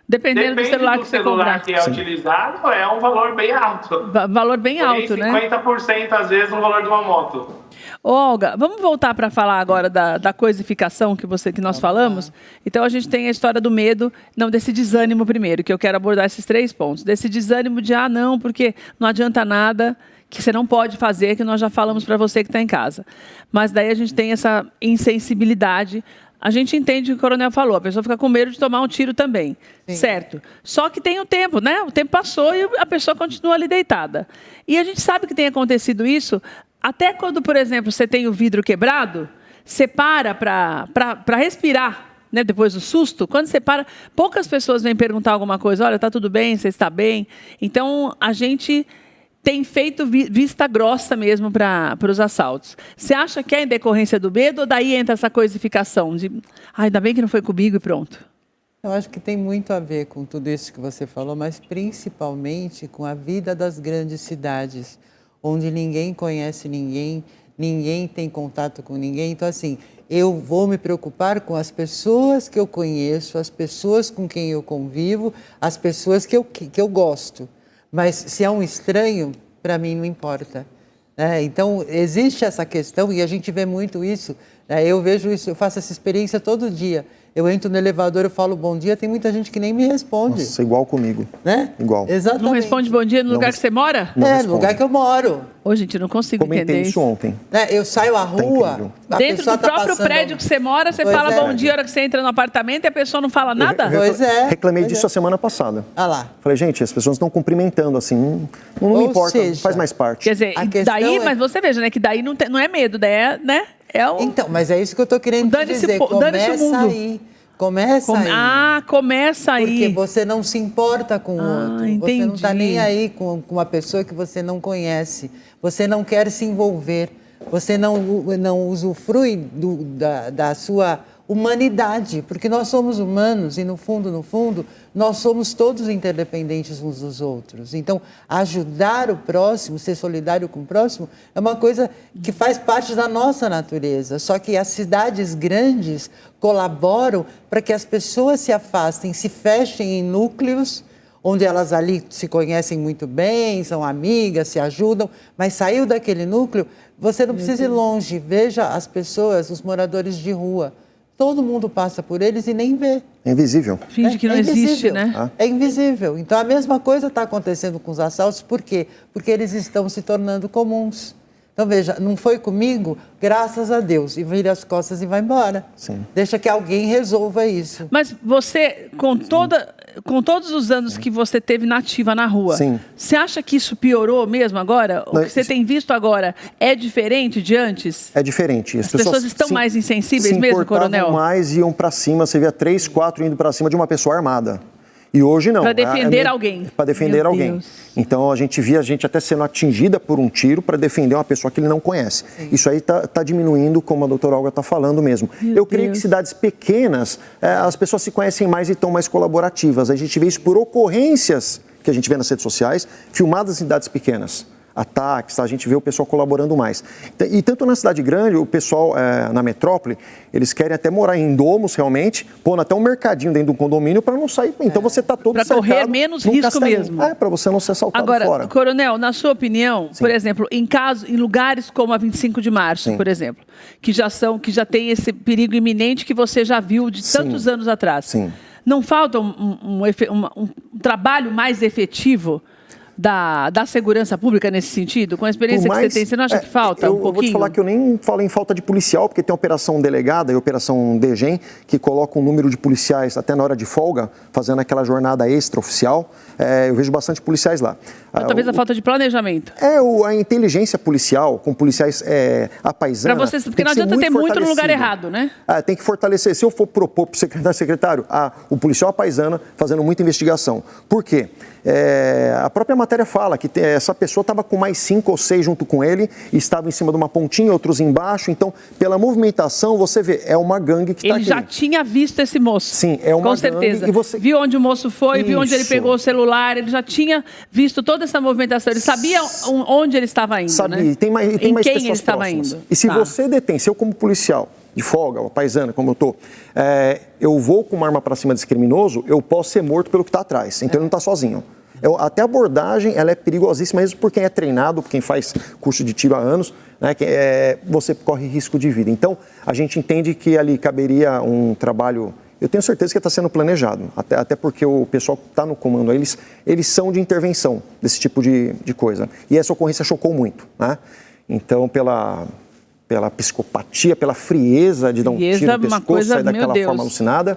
Depende do celular que você comprar. Que é utilizado, é um valor bem alto. Valor bem alto, 50%, né? 50% às vezes no valor de uma moto. Olga, vamos voltar para falar agora da coisificação que nós falamos. Então a gente tem a história do medo, não, desse desânimo primeiro, que eu quero abordar esses 3 pontos. Desse desânimo de, não, porque não adianta nada, que você não pode fazer, que nós já falamos para você que está em casa. Mas daí a gente tem essa insensibilidade. A gente entende o que o coronel falou, a pessoa fica com medo de tomar um tiro também, certo? Só que tem o tempo, né? O tempo passou e a pessoa continua ali deitada. E a gente sabe que tem acontecido isso, até quando, por exemplo, você tem o vidro quebrado, você para respirar, né? Depois do susto, quando você para, poucas pessoas vêm perguntar alguma coisa, olha, está tudo bem, você está bem? Então, a gente tem feito vista grossa mesmo para os assaltos. Você acha que é em decorrência do medo ou daí entra essa coisificação de, ainda bem que não foi comigo e pronto? Eu acho que tem muito a ver com tudo isso que você falou, mas principalmente com a vida das grandes cidades, onde ninguém conhece ninguém, ninguém tem contato com ninguém. Então, assim, eu vou me preocupar com as pessoas que eu conheço, as pessoas com quem eu convivo, as pessoas que eu gosto. Mas se é um estranho, para mim não importa. Então, existe essa questão e a gente vê muito isso. Eu vejo isso, eu faço essa experiência todo dia. Eu entro no elevador, eu falo bom dia, tem muita gente que nem me responde. Nossa, igual comigo. Né? Igual. Exatamente. Não responde bom dia no lugar que você mora? No lugar que eu moro. Ô, gente, eu não consigo entender Comentei isso ontem. Eu saio à rua, dentro do próprio prédio que você mora, você fala bom dia, a hora que você entra no apartamento e a pessoa não fala nada? Pois é. Reclamei disso a semana passada. Ah lá. Falei, gente, as pessoas estão cumprimentando assim, não me importa, faz mais parte. Quer dizer, daí, mas você veja, né, que daí não é medo, daí né? Então, mas é isso que eu estou querendo dizer. Começa aí. Começa aí. Começa aí. Porque você não se importa com o outro. Entendi. Você não está nem aí com uma pessoa que você não conhece. Você não quer se envolver. Você não usufrui da sua humanidade, porque nós somos humanos e, no fundo, nós somos todos interdependentes uns dos outros. Então, ajudar o próximo, ser solidário com o próximo, é uma coisa que faz parte da nossa natureza. Só que as cidades grandes colaboram para que as pessoas se afastem, se fechem em núcleos, onde elas ali se conhecem muito bem, são amigas, se ajudam, mas saiu daquele núcleo, você não precisa ir longe. Veja as pessoas, os moradores de rua. Todo mundo passa por eles e nem vê. É invisível. Finge que não existe, né? É invisível. Então, a mesma coisa está acontecendo com os assaltos. Por quê? Porque eles estão se tornando comuns. Então, veja, não foi comigo, graças a Deus. E vira as costas e vai embora. Sim. Deixa que alguém resolva isso. Mas você, com todos os anos que você teve nativa na rua, Sim. Você acha que isso piorou mesmo agora? O que você tem visto agora é diferente de antes? É diferente. As pessoas estão mais insensíveis mesmo, Coronel? Mais, iam para cima, você via 3, 4 indo para cima de uma pessoa armada. E hoje não. Para defender alguém. Para defender alguém. Deus. Então a gente via a gente até sendo atingida por um tiro para defender uma pessoa que ele não conhece. Sim. Isso aí está diminuindo, como a doutora Olga está falando mesmo. Eu creio que cidades pequenas, as pessoas se conhecem mais e estão mais colaborativas. A gente vê isso por ocorrências que a gente vê nas redes sociais, filmadas em cidades pequenas. Ataques, a gente vê o pessoal colaborando mais. E tanto na cidade grande, o pessoal na metrópole, eles querem até morar em domos realmente, pondo até um mercadinho dentro do condomínio para não sair. Então você está todo cercado. Para correr menos risco mesmo. Para você não ser assaltado fora. Agora, Coronel, na sua opinião, sim, por exemplo, em lugares como a 25 de março, sim, por exemplo, que já tem esse perigo iminente que você já viu de tantos, sim, anos atrás. Sim. Não falta um trabalho mais efetivo da segurança pública nesse sentido? Com a experiência que você tem, você não acha que falta um pouquinho? Eu vou te falar que eu nem falo em falta de policial, porque tem a Operação Delegada e a Operação DGEM, que colocam um número de policiais até na hora de folga, fazendo aquela jornada extraoficial. Eu vejo bastante policiais lá. Talvez a falta de planejamento. A inteligência policial, com policiais apaisanos. Para vocês, porque não adianta ter muito no lugar errado, né? Tem que fortalecer. Se eu for propor para o secretário, o policial apaisana fazendo muita investigação. Por quê? A própria matéria fala que essa pessoa estava com mais 5 ou 6 junto com ele, e estava em cima de uma pontinha, outros embaixo. Então, pela movimentação, você vê, é uma gangue que está aqui. Ele já tinha visto esse moço. Sim, é uma gangue. Com certeza. Você... Viu onde o moço foi, viu onde ele pegou o celular, ele já tinha visto toda essa movimentação. Ele sabia onde ele estava indo, sabia, né? Tem mais quem pessoas ele estava próximas. Indo. E se você detém, se eu como policial, de folga, ou paisana, como eu estou, eu vou com uma arma para cima desse criminoso, eu posso ser morto pelo que está atrás. Então ele não está sozinho. Até a abordagem, ela é perigosíssima, mesmo por quem é treinado, por quem faz curso de tiro há anos, né, você corre risco de vida. Então, a gente entende que ali caberia um trabalho, eu tenho certeza que está sendo planejado, até porque o pessoal que está no comando, eles são de intervenção desse tipo de coisa. E essa ocorrência chocou muito, né? Então, pela psicopatia, pela frieza de dar um tiro no pescoço, sair daquela forma alucinada,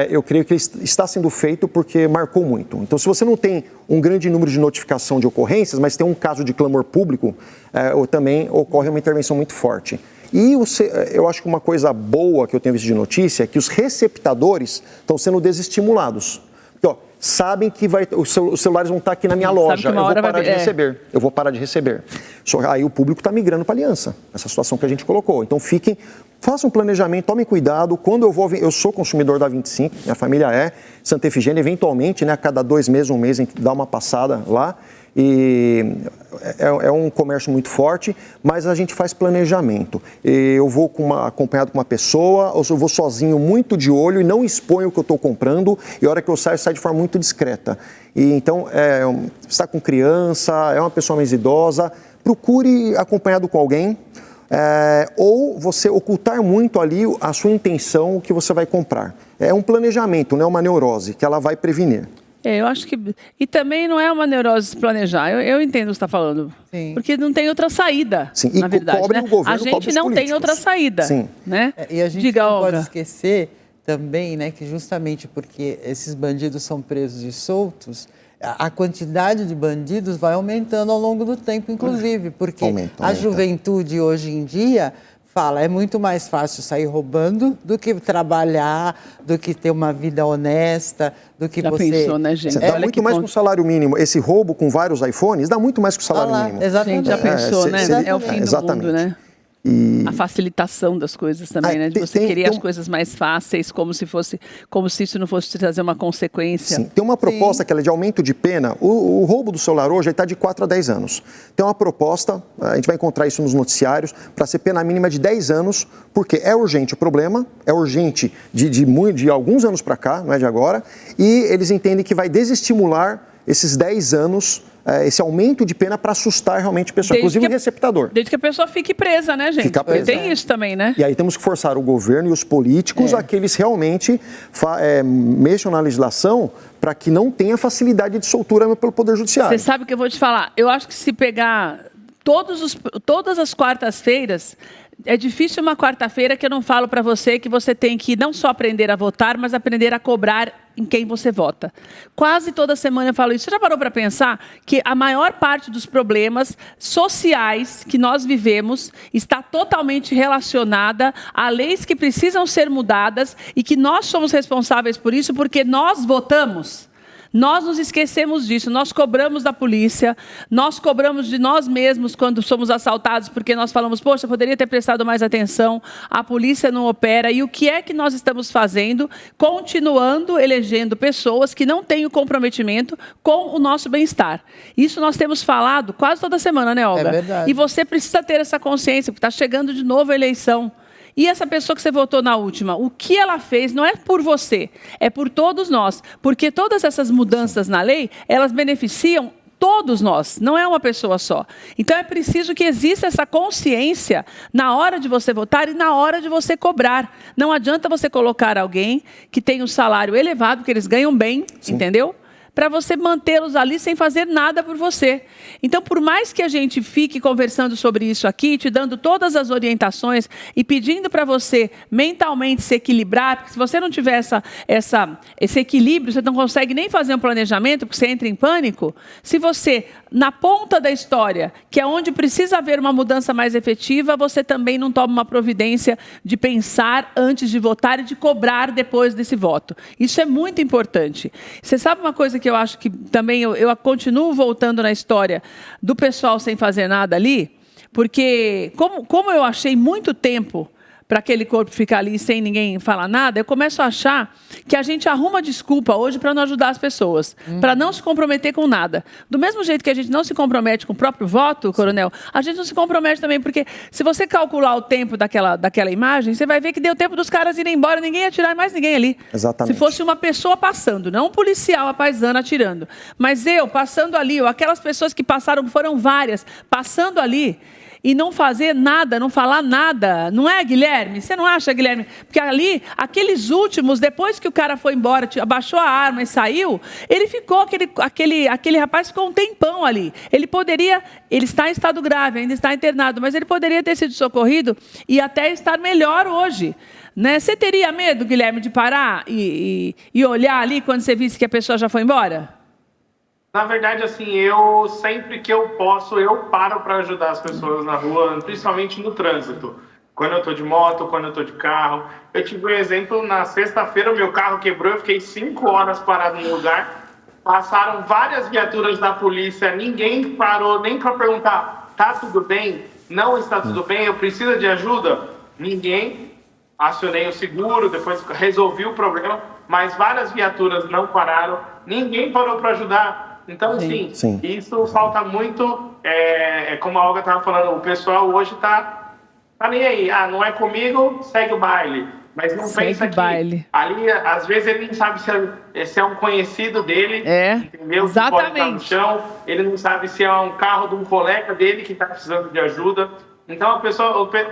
eu creio que está sendo feito porque marcou muito. Então, se você não tem um grande número de notificação de ocorrências, mas tem um caso de clamor público, também ocorre uma intervenção muito forte. E eu acho que uma coisa boa que eu tenho visto de notícia é que os receptadores estão sendo desestimulados. Porque, sabem que os celulares vão estar aqui na minha loja, eu vou parar de receber. Eu vou parar de receber. Só aí o público está migrando para a aliança, essa situação que a gente colocou. Então façam um planejamento, tomem cuidado. Quando eu sou consumidor da 25, minha família Santa Efigênia, eventualmente, né, a cada 2 meses, 1 mês, a gente dá uma passada lá. E é um comércio muito forte, mas a gente faz planejamento. Eu vou acompanhado com uma pessoa, ou eu vou sozinho, muito de olho, e não exponho o que eu estou comprando, e a hora que eu saio de forma muito discreta. E então, você está com criança, é uma pessoa mais idosa, procure acompanhado com alguém, ou você ocultar muito ali a sua intenção, o que você vai comprar. É um planejamento, não é uma neurose, que ela vai prevenir. Eu acho que... E também não é uma neurose se planejar. Eu entendo o que você está falando. Sim. Porque não tem outra saída, sim, na verdade. Cobre, né? o governo, a gente não tem outra saída. Sim. Né? E a gente não pode esquecer também, né, que justamente porque esses bandidos são presos e soltos, a quantidade de bandidos vai aumentando ao longo do tempo, inclusive. Porque a juventude hoje em dia... é muito mais fácil sair roubando do que trabalhar, do que ter uma vida honesta, do que você... Pensou, né, gente? Dá muito mais que o salário mínimo. Esse roubo com vários iPhones dá muito mais que o salário mínimo. Gente, Exatamente. já pensou, né? É o fim do mundo, né? A facilitação das coisas também, né? De você querer as coisas mais fáceis, como se isso não fosse trazer uma consequência. Sim, tem uma proposta que ela é de aumento de pena. O roubo do celular hoje está de 4 a 10 anos. Tem uma proposta, a gente vai encontrar isso nos noticiários, para ser pena mínima de 10 anos, porque é urgente o problema, é urgente de alguns anos para cá, não é de agora, e eles entendem que vai desestimular esses 10 anos, esse aumento de pena para assustar realmente a pessoa, inclusive o receptador. Desde que a pessoa fique presa, né, gente? Fica presa. Tem isso também, né? E aí temos que forçar o governo e os políticos a que eles realmente mexam na legislação para que não tenha facilidade de soltura pelo Poder Judiciário. Você sabe o que eu vou te falar? Eu acho que se pegar todas as quartas-feiras, é difícil uma quarta-feira que eu não falo para você que você tem que não só aprender a votar, mas aprender a cobrar em quem você vota. Quase toda semana eu falo isso. Você já parou para pensar que a maior parte dos problemas sociais que nós vivemos está totalmente relacionada a leis que precisam ser mudadas e que nós somos responsáveis por isso porque nós votamos? Nós nos esquecemos disso, nós cobramos da polícia, nós cobramos de nós mesmos quando somos assaltados, porque nós falamos, poxa, eu poderia ter prestado mais atenção, a polícia não opera. E o que é que nós estamos fazendo? Continuando elegendo pessoas que não têm o comprometimento com o nosso bem-estar. Isso nós temos falado quase toda semana, né, Olga? É verdade. E você precisa ter essa consciência, porque está chegando de novo a eleição. E essa pessoa que você votou na última, o que ela fez não é por você, é por todos nós. Porque todas essas mudanças na lei, elas beneficiam todos nós, não é uma pessoa só. Então é preciso que exista essa consciência na hora de você votar e na hora de você cobrar. Não adianta você colocar alguém que tem um salário elevado, porque eles ganham bem, entendeu? Para você mantê-los ali sem fazer nada por você. Então, por mais que a gente fique conversando sobre isso aqui, te dando todas as orientações e pedindo para você mentalmente se equilibrar, porque se você não tiver esse equilíbrio, você não consegue nem fazer um planejamento, porque você entra em pânico. Se você, na ponta da história, que é onde precisa haver uma mudança mais efetiva, você também não toma uma providência de pensar antes de votar e de cobrar depois desse voto. Isso é muito importante. Você sabe uma coisa que eu acho que também eu continuo voltando na história do pessoal sem fazer nada ali, porque como eu achei muito tempo para aquele corpo ficar ali sem ninguém falar nada, eu começo a achar que a gente arruma desculpa hoje para não ajudar as pessoas, para não se comprometer com nada. Do mesmo jeito que a gente não se compromete com o próprio voto, Coronel, a gente não se compromete também, porque se você calcular o tempo daquela imagem, você vai ver que deu tempo dos caras irem embora, ninguém ia atirar mais ninguém ali. Exatamente. Se fosse uma pessoa passando, não um policial, a paisana atirando, mas eu passando ali, ou aquelas pessoas que passaram, foram várias, passando ali, e não fazer nada, não falar nada. Não é, Guilherme? Você não acha, Guilherme? Porque ali, aqueles últimos, depois que o cara foi embora, abaixou a arma e saiu, ele ficou, aquele rapaz ficou um tempão ali. Ele está em estado grave, ainda está internado, mas ele poderia ter sido socorrido e até estar melhor hoje. Né? Você teria medo, Guilherme, de parar e olhar ali quando você visse que a pessoa já foi embora? Na verdade, assim, eu sempre que eu posso, eu paro para ajudar as pessoas na rua, principalmente no trânsito. Quando eu estou de moto, quando eu estou de carro. Eu tive um exemplo, na sexta-feira o meu carro quebrou, eu fiquei 5 horas parado no lugar. Passaram várias viaturas da polícia, ninguém parou nem para perguntar, tá tudo bem? Não está tudo bem? Eu preciso de ajuda? Ninguém. Acionei o seguro, depois resolvi o problema, mas várias viaturas não pararam, ninguém parou para ajudar. Então, sim, isso falta muito, como a Olga estava falando, o pessoal hoje tá nem aí. Ah, não é comigo, segue o baile. Mas não pensa que ali, às vezes, ele não sabe se é um conhecido dele, entendeu? Exatamente. Que pode estar no chão, ele não sabe se é um carro de um colega dele que está precisando de ajuda. Então,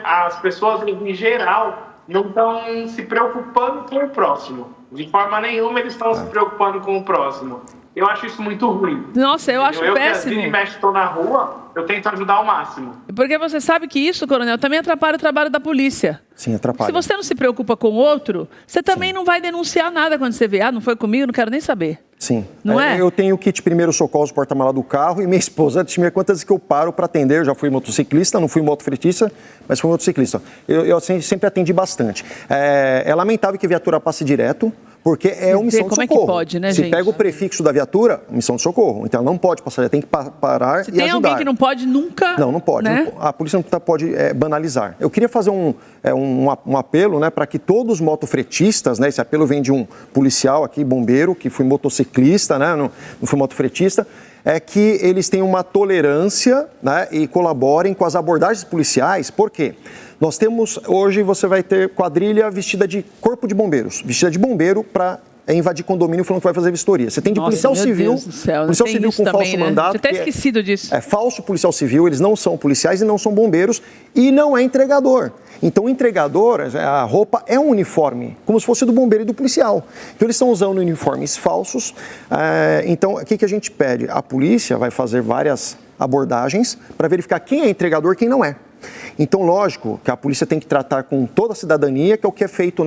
as pessoas, em geral, não estão se preocupando com o próximo. De forma nenhuma, eles estão se preocupando com o próximo. Eu acho isso muito ruim. Nossa, eu acho péssimo. Eu, que estou na rua, eu tento ajudar ao máximo. Porque você sabe que isso, Coronel, também atrapalha o trabalho da polícia. Sim, atrapalha. Se você não se preocupa com o outro, você também não vai denunciar nada quando você vê. Ah, não foi comigo, não quero nem saber. Sim. Não é? Eu tenho o kit primeiro socorro, porta-mala do carro, e minha esposa estima quantas vezes que eu paro para atender. Eu já fui motociclista, não fui motofretista, mas fui motociclista. Eu sempre atendi bastante. É lamentável que a viatura passe direto, Porque é uma missão de socorro. Como é que pode, né, Se gente? pega o prefixo da viatura, missão de socorro. Então, ela não pode passar, ela tem que parar e ajudar. Tem alguém que não pode nunca... Não pode. Né? A polícia não pode banalizar. Eu queria fazer um apelo, né, para que todos os motofretistas, né, esse apelo vem de um policial aqui, bombeiro, que foi motociclista, né, não foi motofretista, é que eles tenham uma tolerância, né, e colaborem com as abordagens policiais. Por quê? Nós temos, hoje você vai ter quadrilha vestida de corpo de bombeiros, vestida de bombeiro para invadir condomínio falando que vai fazer vistoria. Você tem de policial civil, policial civil com falso mandato. Eu até esquecido disso. É falso policial civil, eles não são policiais e não são bombeiros e não é entregador. Então o entregador, a roupa é um uniforme, como se fosse do bombeiro e do policial. Então eles estão usando uniformes falsos. Então o que a gente pede? A polícia vai fazer várias abordagens para verificar quem é entregador e quem não é. Então, lógico que a polícia tem que tratar com toda a cidadania, que é o que é feito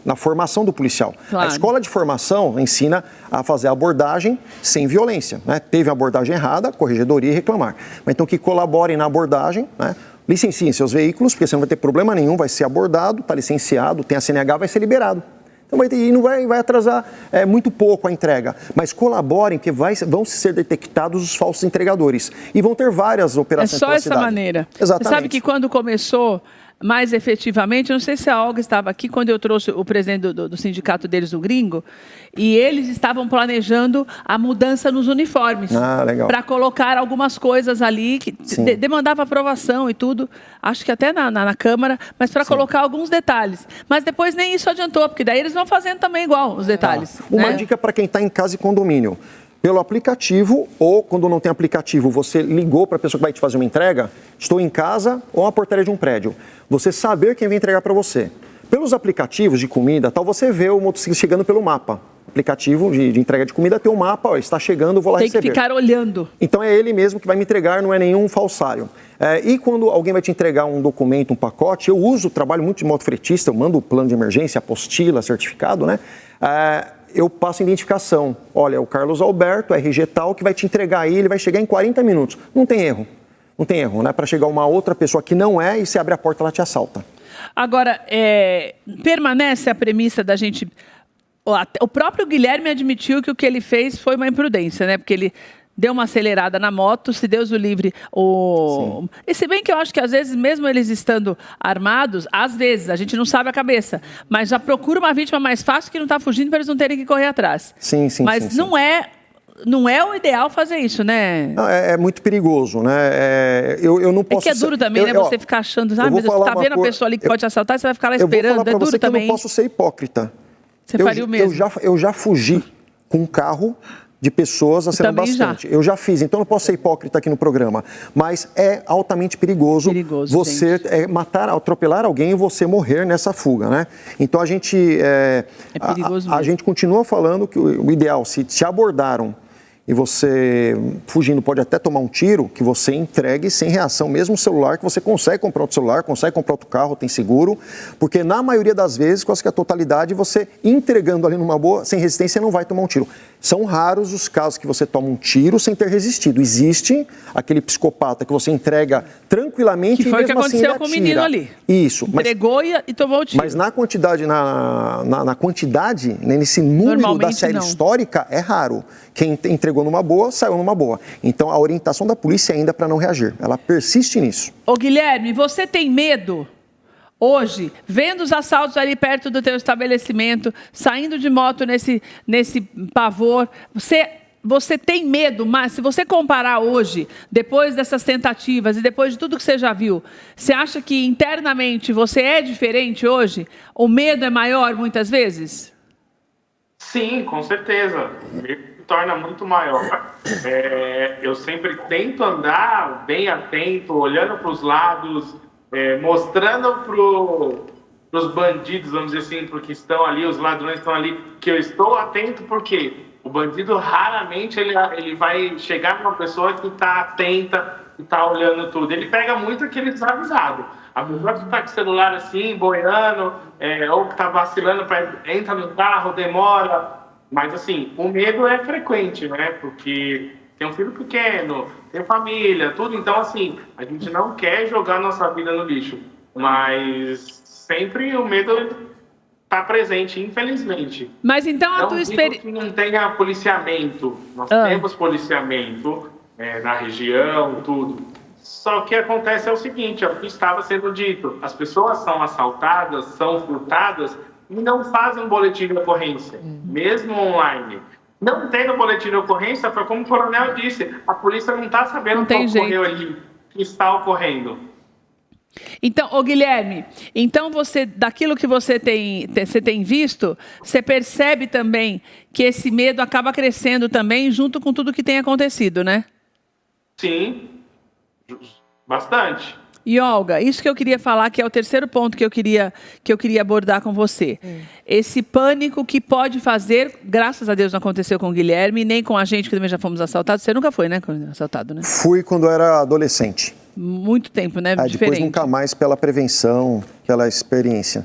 na formação do policial. Claro. A escola de formação ensina a fazer a abordagem sem violência, né? Teve a abordagem errada, corregedoria e reclamar. Mas então que colaborem na abordagem, né? Licenciem seus veículos, porque você não vai ter problema nenhum, vai ser abordado, está licenciado, tem a CNH, vai ser liberado. Então, não vai atrasar muito pouco a entrega, mas colaborem que vão ser detectados os falsos entregadores e vão ter várias operações pela cidade. É só essa maneira. Exatamente. Você sabe que quando começou mais efetivamente, eu não sei se a Olga estava aqui quando eu trouxe o presidente do sindicato deles, do Gringo, e eles estavam planejando a mudança nos uniformes. Legal. Para colocar algumas coisas ali que demandava aprovação e tudo, acho que até na Câmara, mas para colocar alguns detalhes. Mas depois nem isso adiantou, porque daí eles vão fazendo também igual os detalhes. Uma dica para quem está em casa e condomínio. Pelo aplicativo, ou quando não tem aplicativo, você ligou para a pessoa que vai te fazer uma entrega, estou em casa ou na portaria de um prédio. Você saber quem vem entregar para você. Pelos aplicativos de comida, tal, você vê o motociclista chegando pelo mapa. Aplicativo de entrega de comida tem um mapa, está chegando, vou lá receber. Tem que ficar olhando. Então é ele mesmo que vai me entregar, não é nenhum falsário. E quando alguém vai te entregar um documento, um pacote, eu trabalho muito de motofretista, eu mando o plano de emergência, apostila, certificado, né? Eu passo identificação. Olha, é o Carlos Alberto, RG tal, que vai te entregar aí, ele vai chegar em 40 minutos. Não tem erro. Não tem erro, né? Para chegar uma outra pessoa que não é e você abre a porta, ela te assalta. Agora, permanece a premissa da gente... O próprio Guilherme admitiu que o que ele fez foi uma imprudência, né? Porque ele deu uma acelerada na moto, se Deus o livre. E se bem que eu acho que às vezes, mesmo eles estando armados, às vezes, a gente não sabe a cabeça, mas já procura uma vítima mais fácil que não está fugindo para eles não terem que correr atrás. Sim. Mas não é o ideal fazer isso, né? Não, é muito perigoso, né? Eu não posso... É que é duro também, né? Você ficar achando, meu Deus, você está vendo a pessoa ali que pode te assaltar e você vai ficar lá esperando. É duro também. Eu não posso ser hipócrita. Você faria o mesmo. Eu já fugi com um carro de pessoas acenando bastante. Eu já fiz, então não posso ser hipócrita aqui no programa. Mas é altamente perigoso você matar, atropelar alguém e você morrer nessa fuga, né? Então a gente... a gente continua falando que o ideal, se te abordaram e você, fugindo, pode até tomar um tiro, que você entregue sem reação, mesmo o celular, que você consegue comprar outro celular, consegue comprar outro carro, tem seguro, porque na maioria das vezes, quase que a totalidade, você entregando ali numa boa, sem resistência, não vai tomar um tiro. São raros os casos que você toma um tiro sem ter resistido. Existe aquele psicopata que você entrega tranquilamente e mesmo assim ele atira. Que foi o que aconteceu com o menino ali. Isso. Entregou e tomou o tiro. Mas na quantidade, nesse número da série histórica, é raro. Quem entregou numa boa, saiu numa boa. Então, a orientação da polícia ainda é para não reagir. Ela persiste nisso. Ô, Guilherme, você tem medo hoje, vendo os assaltos ali perto do teu estabelecimento, saindo de moto nesse pavor, você tem medo, mas se você comparar hoje, depois dessas tentativas e depois de tudo que você já viu, você acha que internamente você é diferente hoje? O medo é maior muitas vezes? Sim, com certeza. Me torna muito maior. Eu sempre tento andar bem atento, olhando para os lados, mostrando para os bandidos, vamos dizer assim, porque estão ali, os ladrões estão ali, que eu estou atento, porque o bandido raramente ele vai chegar numa pessoa que está atenta, que está olhando tudo. Ele pega muito aquele desavisado. A pessoa que está com o celular assim, boiando, ou que está vacilando, entra no carro, demora. Mas assim, o medo é frequente, né? Porque tem um filho pequeno, tem família, tudo. Então, assim, a gente não quer jogar nossa vida no lixo. Mas sempre o medo está presente, infelizmente. Mas então a não tua experiência... que não tenha policiamento, nós temos policiamento na região, tudo. Só que acontece é o seguinte, é o que estava sendo dito, as pessoas são assaltadas, são furtadas e não fazem um boletim de ocorrência, mesmo online. Não tendo boletim de ocorrência, foi como o coronel disse, a polícia não está sabendo o que ocorreu ali, o que está ocorrendo. Então, Guilherme, então daquilo que você tem visto, você percebe também que esse medo acaba crescendo também junto com tudo que tem acontecido, né? Sim, bastante. E Olga, isso que eu queria falar, que é o terceiro ponto que eu queria abordar com você. Esse pânico que pode fazer, graças a Deus não aconteceu com o Guilherme, nem com a gente que também já fomos assaltados. Você nunca foi, né, assaltado, né? Fui quando eu era adolescente. Muito tempo, né? Diferente. Depois nunca mais pela prevenção, pela experiência.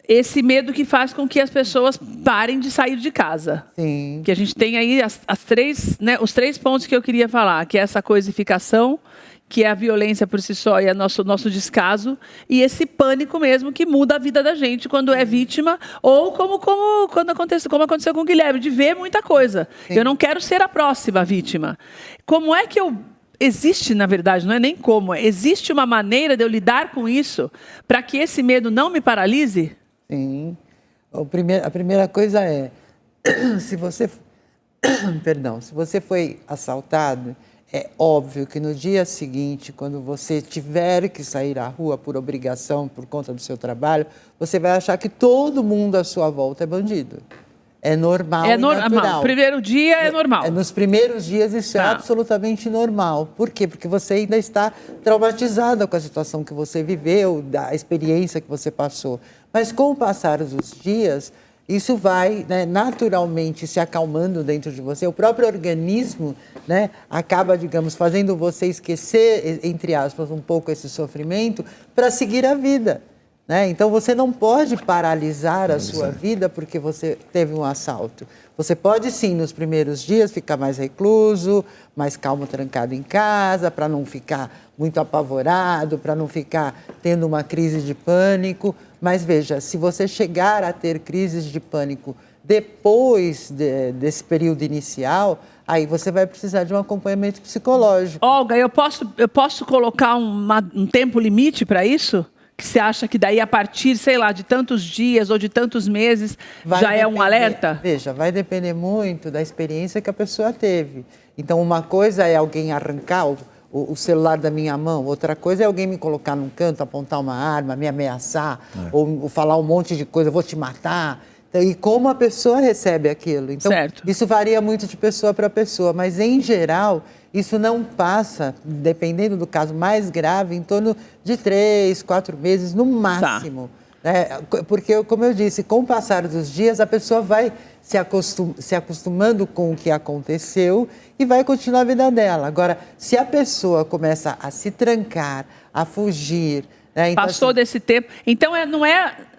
Esse medo que faz com que as pessoas parem de sair de casa. Sim. Que a gente tem aí os três pontos que eu queria falar, que é essa coisificação, que é a violência por si só e é nosso descaso, e esse pânico mesmo que muda a vida da gente quando é vítima, ou como aconteceu com o Guilherme, de ver muita coisa. Sim. Eu não quero ser a próxima vítima. Como é que existe, na verdade, não é nem como, existe uma maneira de eu lidar com isso para que esse medo não me paralise? Sim. A primeira coisa é, se você foi assaltado, é óbvio que no dia seguinte, quando você tiver que sair à rua por obrigação, por conta do seu trabalho, você vai achar que todo mundo à sua volta é bandido. É normal e natural. Primeiro dia é normal. Nos primeiros dias isso é absolutamente normal. Por quê? Porque você ainda está traumatizada com a situação que você viveu, da experiência que você passou. Mas com o passar dos dias, isso vai, né, naturalmente se acalmando dentro de você. O próprio organismo, né, acaba, digamos, fazendo você esquecer, entre aspas, um pouco esse sofrimento para seguir a vida. Né? Então, você não pode paralisar a sua vida porque você teve um assalto. Você pode, sim, nos primeiros dias, ficar mais recluso, mais calmo, trancado em casa, para não ficar muito apavorado, para não ficar tendo uma crise de pânico. Mas, veja, se você chegar a ter crises de pânico depois desse período inicial, aí você vai precisar de um acompanhamento psicológico. Olga, eu posso colocar um tempo limite para isso? Que você acha que daí, a partir, sei lá, de tantos dias ou de tantos meses, é um alerta? Veja, vai depender muito da experiência que a pessoa teve. Então, uma coisa é alguém arrancar o celular da minha mão, outra coisa é alguém me colocar num canto, apontar uma arma, me ameaçar, ou falar um monte de coisa, vou te matar. Então, e como a pessoa recebe aquilo. Então, isso varia muito de pessoa para pessoa, mas, em geral, isso não passa, dependendo do caso mais grave, em torno de 3, 4 meses no máximo. Né? Porque, como eu disse, com o passar dos dias, a pessoa vai se acostumando com o que aconteceu e vai continuar a vida dela. Agora, se a pessoa começa a se trancar, a fugir... Né? Então, passou desse tempo... Então,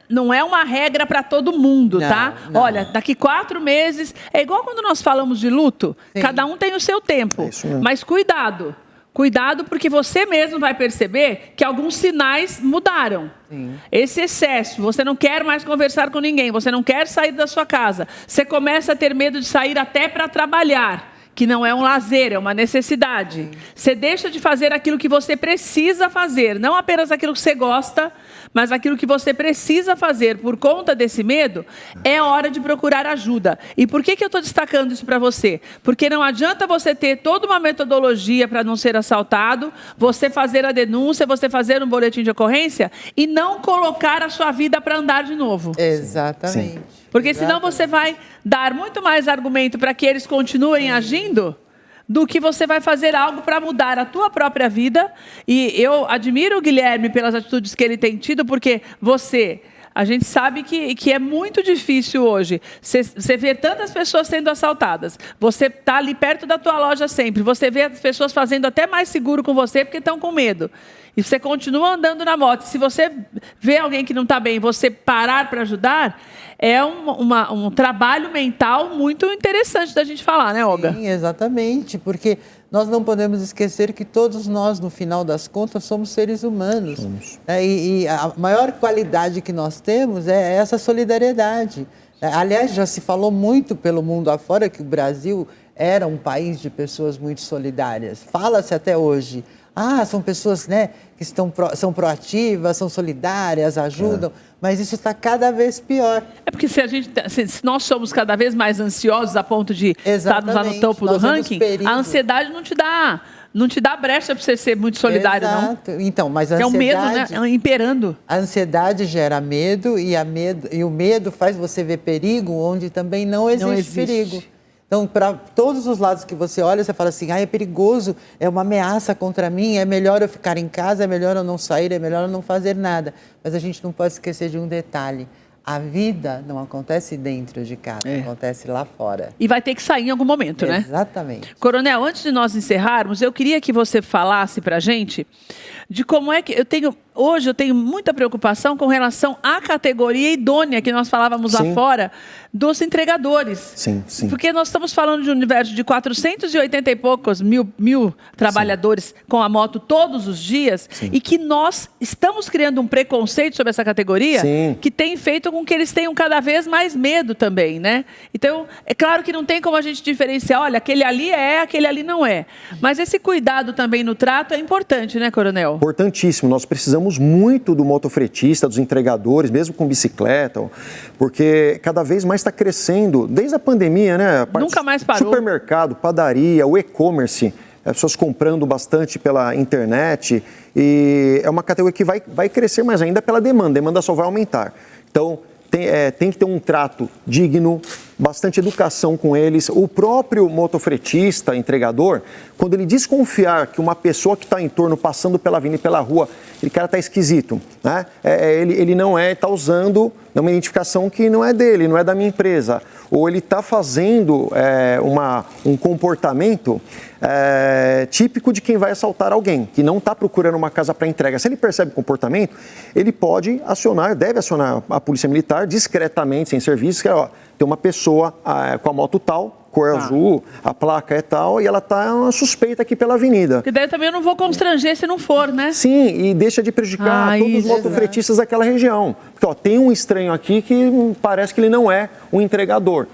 não é uma regra para todo mundo, tá? Não. Olha, daqui 4 meses... É igual quando nós falamos de luto. Sim. Cada um tem o seu tempo. É isso mesmo. Mas cuidado. Cuidado, porque você mesmo vai perceber que alguns sinais mudaram. Sim. Esse excesso, você não quer mais conversar com ninguém, você não quer sair da sua casa. Você começa a ter medo de sair até para trabalhar, que não é um lazer, é uma necessidade. Sim. Você deixa de fazer aquilo que você precisa fazer, não apenas aquilo que você gosta, mas aquilo que você precisa fazer por conta desse medo, é hora de procurar ajuda. E por que eu estou destacando isso para você? Porque não adianta você ter toda uma metodologia para não ser assaltado, você fazer a denúncia, você fazer um boletim de ocorrência e não colocar a sua vida para andar de novo. Exatamente. Sim. Porque senão você vai dar muito mais argumento para que eles continuem agindo do que você vai fazer algo para mudar a tua própria vida. E eu admiro o Guilherme pelas atitudes que ele tem tido, porque a gente sabe que é muito difícil hoje. Você vê tantas pessoas sendo assaltadas. Você está ali perto da tua loja sempre. Você vê as pessoas fazendo até mais seguro com você porque estão com medo. E você continua andando na moto. Se você vê alguém que não está bem, você parar para ajudar, é um trabalho mental muito interessante da gente falar, né, Olga? Sim, exatamente. Porque nós não podemos esquecer que todos nós, no final das contas, somos seres humanos. E a maior qualidade que nós temos é essa solidariedade. Aliás, já se falou muito pelo mundo afora que o Brasil era um país de pessoas muito solidárias. Fala-se até hoje. São pessoas, né, que são proativas, são solidárias, ajudam, mas isso está cada vez pior. É porque se nós somos cada vez mais ansiosos a ponto de estarmos lá no topo do ranking, a ansiedade não te dá brecha para você ser muito solidário, Exato. Não. Então, mas a ansiedade... É o medo, né? Imperando. A ansiedade gera medo e o medo faz você ver perigo onde também não existe perigo. Então, para todos os lados que você olha, você fala assim, é perigoso, é uma ameaça contra mim, é melhor eu ficar em casa, é melhor eu não sair, é melhor eu não fazer nada. Mas a gente não pode esquecer de um detalhe. A vida não acontece dentro de casa, acontece lá fora. E vai ter que sair em algum momento, né? Exatamente. Coronel, antes de nós encerrarmos, eu queria que você falasse para a gente de como é que hoje eu tenho muita preocupação com relação à categoria idônea que nós falávamos lá fora dos entregadores. Sim. Porque nós estamos falando de um universo de 480 e poucos mil trabalhadores com a moto todos os dias e que nós estamos criando um preconceito sobre essa categoria que tem feito com que eles tenham cada vez mais medo também, né? Então, é claro que não tem como a gente diferenciar, olha, aquele ali aquele ali não é. Mas esse cuidado também no trato é importante, né, Coronel? Importantíssimo. Nós precisamos muito do motofretista, dos entregadores, mesmo com bicicleta, porque cada vez mais está crescendo, desde a pandemia, né? Nunca mais parou. Supermercado, padaria, o e-commerce, as pessoas comprando bastante pela internet, e é uma categoria que vai crescer mais ainda pela demanda, a demanda só vai aumentar. Então, tem que ter um trato digno, bastante educação com eles. O próprio motofretista, entregador, quando ele desconfiar que uma pessoa que está em torno, passando pela avenida e pela rua, aquele cara está esquisito, né? Ele não está usando uma identificação que não é dele, não é da minha empresa, ou ele está fazendo um comportamento típico de quem vai assaltar alguém, que não está procurando uma casa para entrega. Se ele percebe o comportamento, ele pode deve acionar a polícia militar discretamente, sem serviço, que tem uma pessoa com a moto tal, cor azul, a placa é tal, e ela está suspeita aqui pela avenida. Porque daí também eu não vou constranger se não for, né? Sim, e deixa de prejudicar todos os motofretistas daquela região. Porque tem um estranho aqui que parece que ele não é um entregador.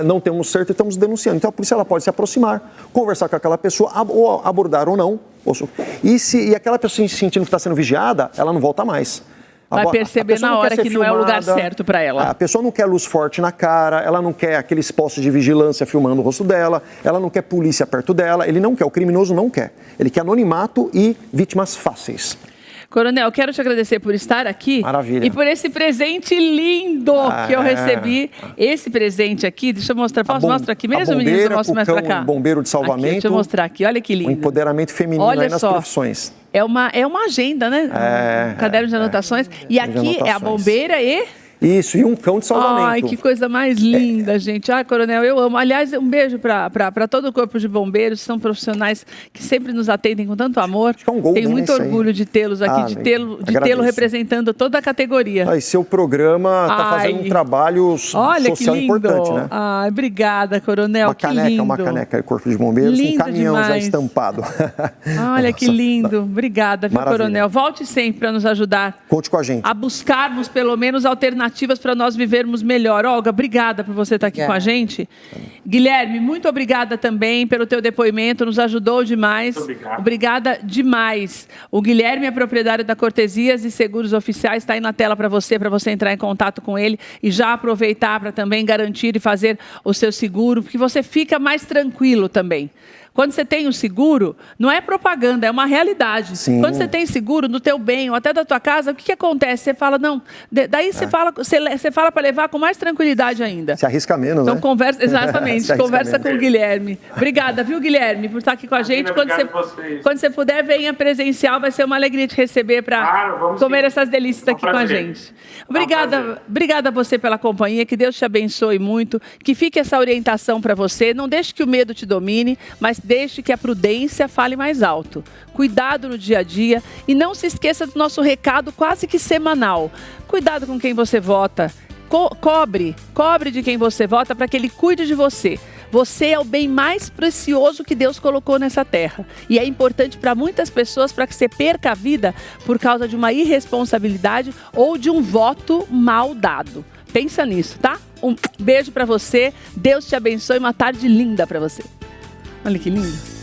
Não temos certo e estamos denunciando. Então a polícia ela pode se aproximar, conversar com aquela pessoa, ou abordar ou não. E aquela pessoa sentindo que está sendo vigiada, ela não volta mais. Vai perceber na hora que não é o lugar certo para ela. A pessoa não quer luz forte na cara, ela não quer aqueles postos de vigilância filmando o rosto dela, ela não quer polícia perto dela, ele não quer, o criminoso não quer. Ele quer anonimato e vítimas fáceis. Coronel, quero te agradecer por estar aqui. Maravilha. E por esse presente lindo que eu recebi. Esse presente aqui, deixa eu mostrar. Posso mostrar aqui mesmo, meninas? Eu mostro mais para cá. Bombeiro de salvamento. Aqui, deixa eu mostrar aqui, olha que lindo. O empoderamento feminino aí nas profissões. É uma agenda, né? Um caderno de anotações. E aqui é a bombeira e... Isso, e um cão de salvamento. Ai, que coisa mais linda, gente. Ai, Coronel, eu amo. Aliás, um beijo para todo o corpo de bombeiros. São profissionais que sempre nos atendem com tanto amor. Acho que é um gol, tenho muito orgulho de tê-los aqui, de tê-lo representando toda a categoria. E seu programa está fazendo um trabalho social importante, né? Ai, obrigada, Coronel. Uma caneca, Corpo de Bombeiros, lindo um caminhão demais. Já estampado. Olha que lindo. Obrigada, viu, Coronel? Volte sempre para nos ajudar. Conte com a gente. A buscarmos, pelo menos, alternativas para nós vivermos melhor. Olga, obrigada por você estar aqui com a gente. Guilherme, muito obrigada também pelo teu depoimento, nos ajudou demais. Obrigada demais. O Guilherme é proprietário da Cortesias e Seguros Oficiais, está aí na tela para você entrar em contato com ele e já aproveitar para também garantir e fazer o seu seguro, porque você fica mais tranquilo também. Quando você tem um seguro, não é propaganda, é uma realidade. Sim. Quando você tem seguro do teu bem ou até da tua casa, o que acontece? Você fala, não, daí você fala para levar com mais tranquilidade ainda. Se arrisca menos, então, né? Conversa, exatamente, conversa com o Guilherme. Obrigada, viu, Guilherme, por estar aqui com a gente. Quando você puder, venha presencial, vai ser uma alegria te receber para comer essas delícias aqui com a gente. Obrigada a você pela companhia, que Deus te abençoe muito, que fique essa orientação para você, não deixe que o medo te domine, mas deixe que a prudência fale mais alto. Cuidado no dia a dia e não se esqueça do nosso recado quase que semanal. Cuidado com quem você vota. Cobre de quem você vota para que ele cuide de você. Você é o bem mais precioso que Deus colocou nessa terra. E é importante para muitas pessoas para que você perca a vida por causa de uma irresponsabilidade ou de um voto mal dado. Pensa nisso, tá? Um beijo para você. Deus te abençoe. Uma tarde linda para você. Olha que lindo.